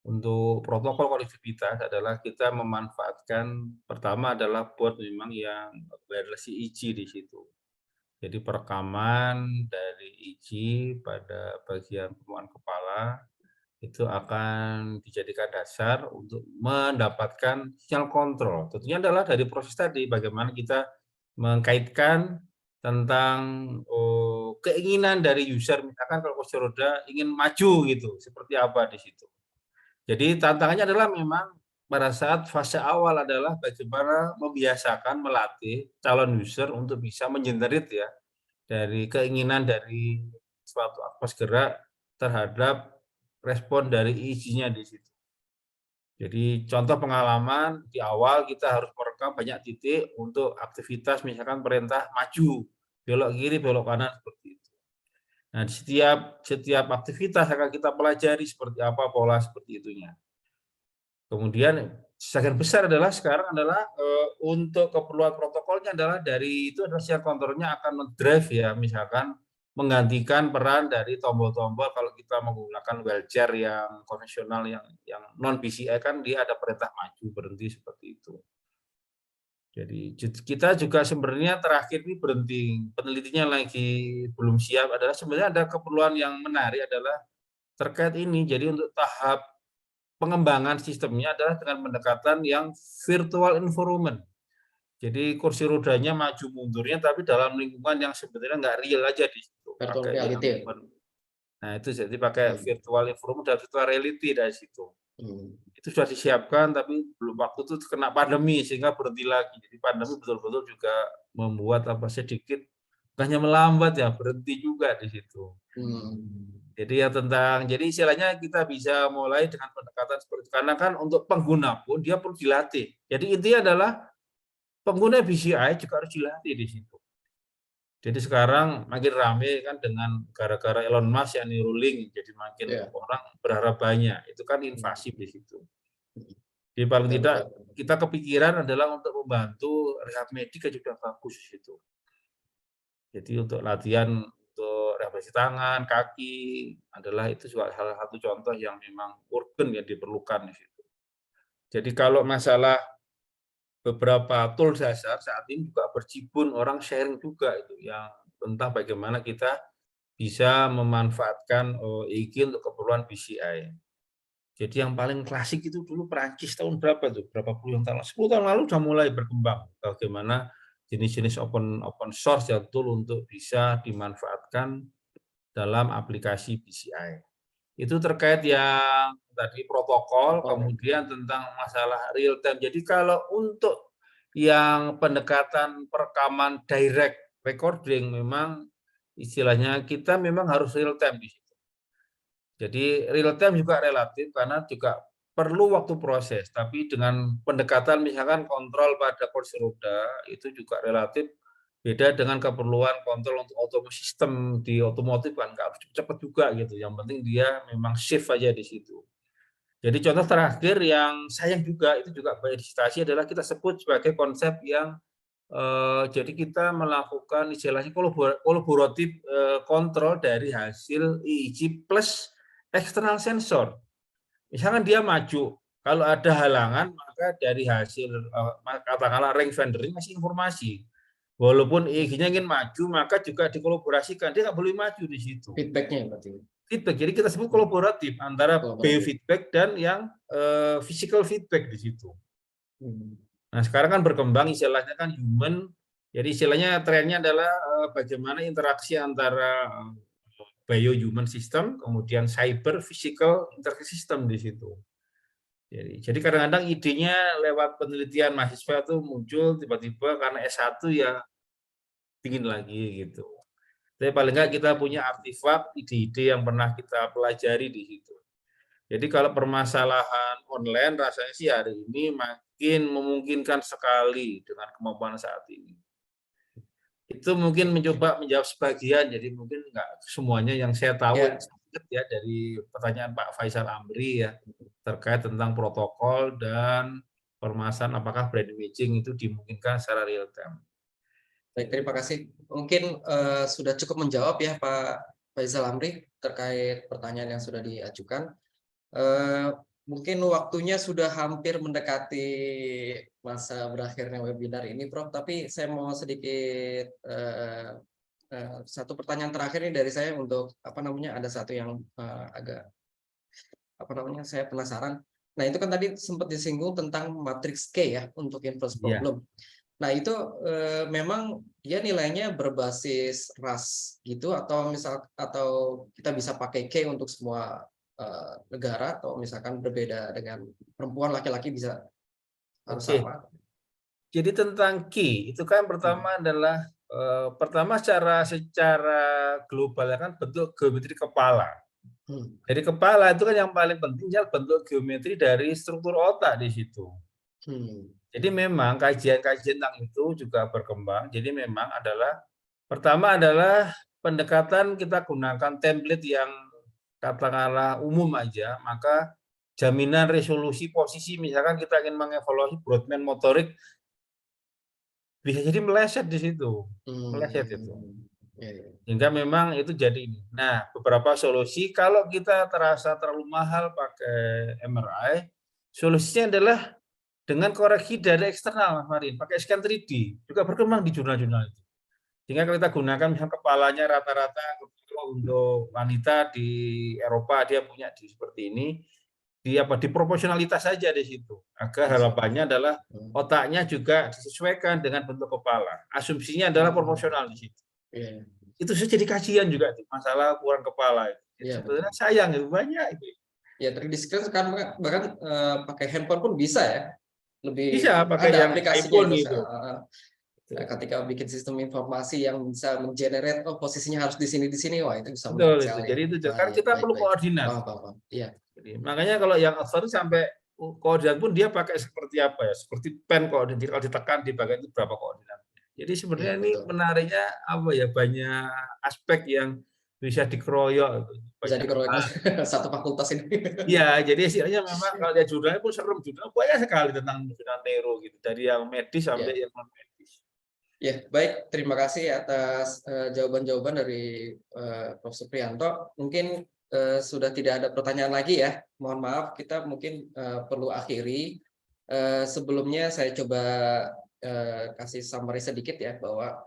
untuk protokol konektivitas adalah kita memanfaatkan pertama adalah buat memang yang wireless EEG di situ. Jadi perekaman dari EEG pada bagian permukaan kepala itu akan dijadikan dasar untuk mendapatkan sinyal kontrol. Tentunya adalah dari proses tadi bagaimana kita mengkaitkan tentang keinginan dari user, misalkan kalau kursi roda ingin maju gitu, seperti apa di situ. Jadi tantangannya adalah memang pada saat fase awal adalah bagaimana membiasakan melatih calon user untuk bisa mengenerate ya dari keinginan dari suatu aktos gerak terhadap respon dari EEG-nya di situ. Jadi contoh pengalaman di awal kita harus merekam banyak titik untuk aktivitas misalkan perintah maju, belok kiri, belok kanan seperti itu. Nah, di setiap aktivitas akan kita pelajari seperti apa pola seperti itunya. Kemudian sebagian besar adalah sekarang adalah untuk keperluan protokolnya adalah dari itu adalah sinyal kontrolnya akan mendrive ya, misalkan menggantikan peran dari tombol-tombol kalau kita menggunakan wheelchair yang konvensional yang non BCI kan dia ada perintah maju berhenti seperti itu. Jadi kita juga sebenarnya terakhir ini berhenti penelitinya lagi belum siap adalah sebenarnya ada keperluan yang menarik adalah terkait ini. Jadi untuk tahap pengembangan sistemnya adalah dengan pendekatan yang virtual environment. Jadi kursi rodanya maju mundurnya tapi dalam lingkungan yang sebenarnya nggak real aja di situ. Virtual Pakai reality. Nah itu jadi pakai virtual environment dan virtual reality dari situ. Hmm. Itu sudah disiapkan tapi belum waktu itu kena pandemi sehingga berhenti lagi. Jadi pandemi betul-betul juga membuat apa sedikit hanya melambat ya berhenti juga di situ. Jadi ya jadi istilahnya kita bisa mulai dengan pendekatan seperti itu. Karena kan untuk pengguna pun dia perlu dilatih. Jadi intinya adalah pengguna BCI juga harus dilatih di situ. Jadi sekarang makin rame kan dengan gara-gara Elon Musk yang Neuralink, jadi makin orang berharap banyak. Itu kan invasif di situ. Jadi paling tidak kita kepikiran adalah untuk membantu rehab medik juga bagus di situ. Jadi untuk latihan untuk rehabilitasi tangan, kaki adalah itu juga salah satu contoh yang memang urgen yang diperlukan di situ. Jadi kalau masalah beberapa tool dasar saat ini juga berjibun orang sharing juga itu yang tentang bagaimana kita bisa memanfaatkan EEG untuk keperluan BCI. Jadi yang paling klasik itu dulu Perancis tahun berapa tuh? Berapa puluh tahun? 10 tahun lalu sudah mulai berkembang bagaimana jenis-jenis open source ya tool untuk bisa dimanfaatkan dalam aplikasi BCI. Itu terkait yang tadi protokol, kemudian tentang masalah real time. Jadi kalau untuk yang pendekatan perekaman direct recording memang istilahnya kita memang harus real time di situ. Jadi real time juga relatif karena juga perlu waktu proses, tapi dengan pendekatan misalkan kontrol pada kursi roda itu juga relatif beda dengan keperluan kontrol untuk otomotif sistem di otomotif kan nggak harus cepat juga gitu. Yang penting dia memang shift aja di situ. Jadi contoh terakhir yang sayang juga itu juga banyak dissertasi adalah kita sebut sebagai konsep yang jadi kita melakukan istilahnya kolaboratif kontrol dari hasil EEG plus eksternal sensor. Misalkan dia maju, kalau ada halangan maka dari hasil katakanlah range vendor ngasih informasi. Walaupun EEG-nya ingin maju, maka juga dikolaborasikan. Dia nggak boleh maju di situ. Feedback-nya berarti. Feedback. Jadi kita sebut kolaboratif antara Kolaboratif. biofeedback dan yang physical feedback di situ. Hmm. Nah, sekarang kan berkembang istilahnya kan human. Jadi istilahnya trennya adalah bagaimana interaksi antara bio-human system, kemudian cyber physical interaksi system di situ. Jadi kadang-kadang idenya lewat penelitian mahasiswa itu muncul tiba-tiba karena S1 ya pingin lagi gitu. Tapi paling nggak kita punya artefak ide-ide yang pernah kita pelajari di situ. Jadi kalau permasalahan online rasanya sih hari ini makin memungkinkan sekali dengan kemampuan saat ini. Itu mungkin mencoba menjawab sebagian, jadi mungkin nggak semuanya yang saya tahu ya dari pertanyaan Pak Faisal Amri ya terkait tentang protokol dan permasalahan apakah brain imaging itu dimungkinkan secara real time. Baik, terima kasih. Mungkin sudah cukup menjawab ya Pak Faisal Amri terkait pertanyaan yang sudah diajukan. Mungkin waktunya sudah hampir mendekati masa berakhirnya webinar ini, Prof. Tapi saya mau sedikit satu pertanyaan terakhir ini dari saya untuk ada satu yang agak saya penasaran. Nah, itu kan tadi sempat disinggung tentang matrix K ya untuk inverse problem. Nah, itu memang dia nilainya berbasis ras gitu atau kita bisa pakai K untuk semua negara atau misalkan berbeda dengan perempuan laki-laki bisa harus sama. Jadi tentang K itu kan pertama adalah pertama secara global kan bentuk geometri kepala. Jadi kepala itu kan yang paling penting adalah bentuk geometri dari struktur otak di situ. Jadi memang kajian-kajian tentang itu juga berkembang. Jadi memang pertama adalah pendekatan kita gunakan template yang katakanlah umum aja, maka jaminan resolusi posisi misalkan kita ingin mengevaluasi Brodmann motorik bisa jadi meleset di situ, meleset itu. Sehingga memang itu jadi ini. Nah, beberapa solusi kalau kita terasa terlalu mahal pakai MRI, solusinya adalah dengan koreksi dari eksternal, Mas Marin, pakai scan 3D, juga berkembang di jurnal-jurnal itu. Sehingga kalau kita gunakan misalnya kepalanya rata-rata untuk wanita di Eropa dia punya seperti ini, di proporsionalitas saja di situ. Agar harapannya adalah otaknya juga disesuaikan dengan bentuk kepala. Asumsinya adalah proporsional di situ. Itu sudah jadi kajian juga masalah ukuran kepala itu. Sebenarnya sayang itu banyak itu. Ya, 3D scan sekarang bahkan pakai handphone pun bisa ya. Lebih bisa pakai yang iPhone itu. Ketika bikin sistem informasi yang bisa mengenerate posisinya harus di sini, wah itu bisa betul itu. Jadi itu kan kita perlu koordinat. Iya. Jadi, makanya kalau yang advance sampai koordinat pun dia pakai seperti apa ya? Seperti pen koordinat. Kalau ditekan di bagian itu berapa koordinat. Jadi sebenarnya ini menariknya banyak aspek yang bisa dikeroyok. Bisa dikeroyok satu fakultas ini. Iya, jadi istilahnya memang kalau dia jurnalnya pun serem, jurnal banyak sekali tentang neuro gitu, dari yang medis sampai yang non medis. Ya, baik. Terima kasih atas jawaban-jawaban dari Prof. Supriyanto. Mungkin sudah tidak ada pertanyaan lagi ya. Mohon maaf, kita mungkin perlu akhiri. Sebelumnya saya coba kasih summary sedikit ya, bahwa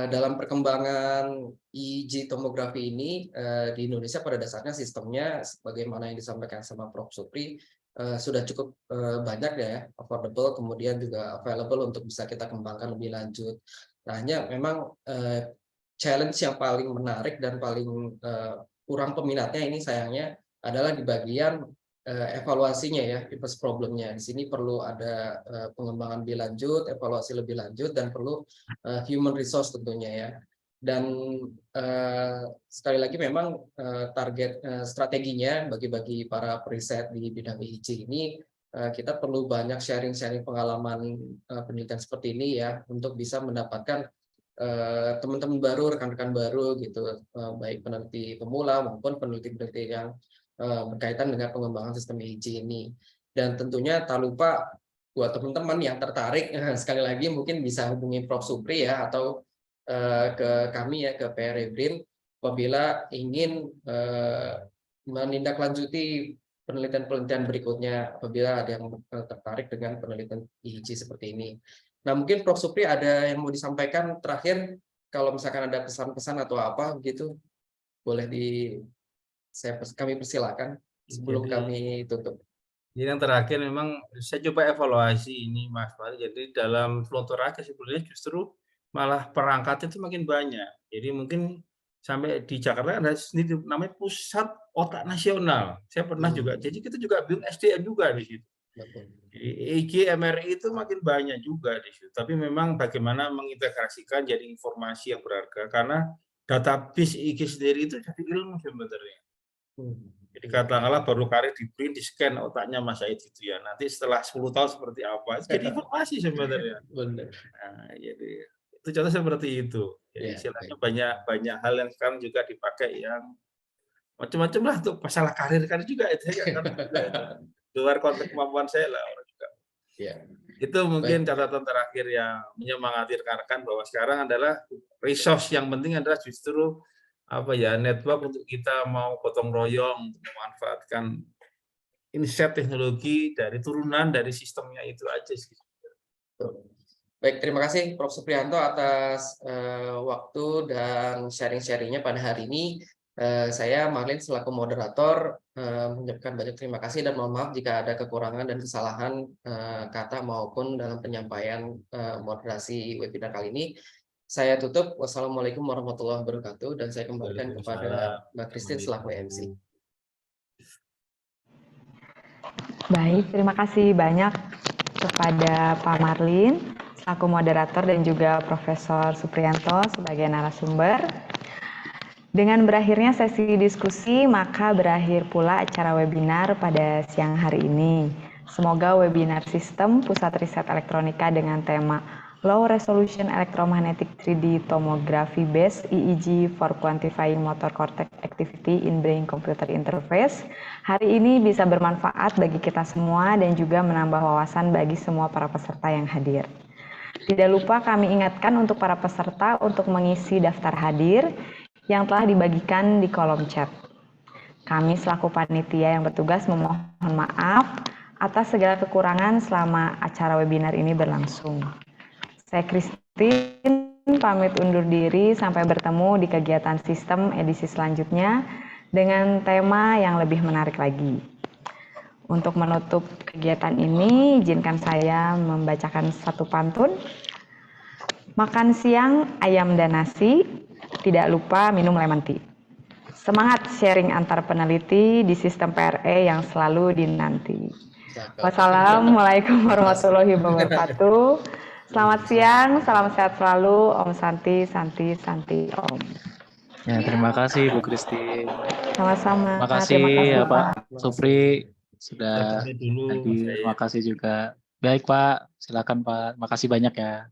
dalam perkembangan EEG tomografi ini di Indonesia pada dasarnya sistemnya sebagaimana yang disampaikan sama Prof. Supri sudah cukup banyak ya, affordable, kemudian juga available untuk bisa kita kembangkan lebih lanjut. Nah, hanya memang challenge yang paling menarik dan paling kurang peminatnya ini sayangnya adalah di bagian evaluasinya ya, inverse problemnya. Di sini perlu ada pengembangan lebih lanjut, evaluasi lebih lanjut, dan perlu human resource tentunya ya. Dan sekali lagi memang target strateginya bagi para periset di bidang EEG ini kita perlu banyak sharing pengalaman penelitian seperti ini ya, untuk bisa mendapatkan teman-teman baru, rekan-rekan baru gitu, baik peneliti pemula maupun peneliti yang berkaitan dengan pengembangan sistem EIJ ini. Dan tentunya tak lupa buat teman-teman yang tertarik, sekali lagi mungkin bisa hubungi Prof. Supri ya, atau ke kami ya, ke PR Brin, apabila ingin menindaklanjuti penelitian-penelitian berikutnya, apabila ada yang tertarik dengan penelitian EIJ seperti ini. Nah, mungkin Prof. Supri ada yang mau disampaikan terakhir, kalau misalkan ada pesan-pesan atau apa gitu, boleh kami persilakan sebelum kami tutup. Jadi yang terakhir memang saya coba evaluasi ini Mas Fahri. Jadi dalam flow terakhir sebenarnya justru malah perangkatnya itu makin banyak. Jadi mungkin sampai di Jakarta ada sendiri namanya Pusat Otak Nasional. Saya pernah juga. Jadi kita juga bingung SDM juga di situ. Jadi EIJ, MRI itu makin banyak juga di situ. Tapi memang bagaimana mengintegrasikan jadi informasi yang berharga, karena database EIJ sendiri itu jadi ilmu sebenarnya. Jadi katakanlah baru karir di print, di scan otaknya Mas Said itu ya. Nanti setelah 10 tahun seperti apa? Jadi informasi sebenarnya. Benar. Nah, jadi itu contoh seperti itu. Jadi istilahnya banyak hal yang sekarang juga dipakai yang macam-macam lah untuk masalah karir kan juga itu ya kan. Luar konteks kemampuan saya lah orang juga. Ya. Itu mungkin catatan terakhir yang menyemangati rekan-rekan bahwa sekarang adalah resource yang penting adalah justru apa ya, network untuk kita mau gotong royong untuk memanfaatkan insight teknologi dari turunan dari sistemnya itu aja sih. Baik, terima kasih Prof. Supriyanto atas waktu dan sharing-sharingnya pada hari ini. Saya Marlin selaku moderator mengucapkan banyak terima kasih dan mohon maaf jika ada kekurangan dan kesalahan kata maupun dalam penyampaian moderasi webinar kali ini. Saya tutup. Wassalamualaikum warahmatullahi wabarakatuh, dan saya kembalikan kepada Mbak Christine selaku MC. Baik, terima kasih banyak kepada Pak Marlin selaku moderator dan juga Profesor Supriyanto sebagai narasumber. Dengan berakhirnya sesi diskusi, maka berakhir pula acara webinar pada siang hari ini. Semoga webinar Sistem Pusat Riset Elektronika dengan tema Low Resolution Electromagnetic 3D Tomography Based EEG for Quantifying Motor Cortex Activity in Brain Computer Interface hari ini bisa bermanfaat bagi kita semua dan juga menambah wawasan bagi semua para peserta yang hadir. Tidak lupa kami ingatkan untuk para peserta untuk mengisi daftar hadir yang telah dibagikan di kolom chat. Kami selaku panitia yang bertugas memohon maaf atas segala kekurangan selama acara webinar ini berlangsung. Saya Christine pamit undur diri sampai bertemu di kegiatan sistem edisi selanjutnya dengan tema yang lebih menarik lagi. Untuk menutup kegiatan ini, izinkan saya membacakan satu pantun. Makan siang ayam dan nasi, tidak lupa minum lemon tea. Semangat sharing antar peneliti di sistem PRE yang selalu dinanti. Wassalamualaikum warahmatullahi wabarakatuh. Selamat siang, salam sehat selalu. Om Santi, Santi, Santi, Om. Ya, terima kasih Bu Christine. Sama-sama. Terima kasih ya Pak Supri sudah Dulu, hadir. Terima kasih juga. Baik Pak, silakan Pak. Makasih banyak ya.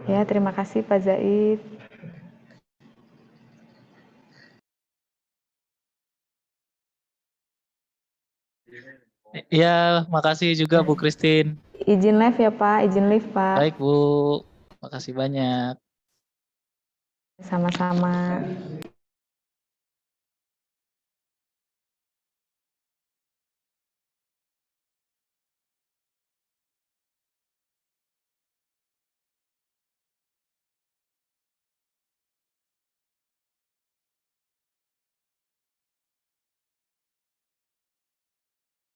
Ya, terima kasih Pak Zaid. Ya, makasih juga Bu Christine. Izin live ya Pak, izin live Pak. Baik Bu, makasih banyak. Sama-sama.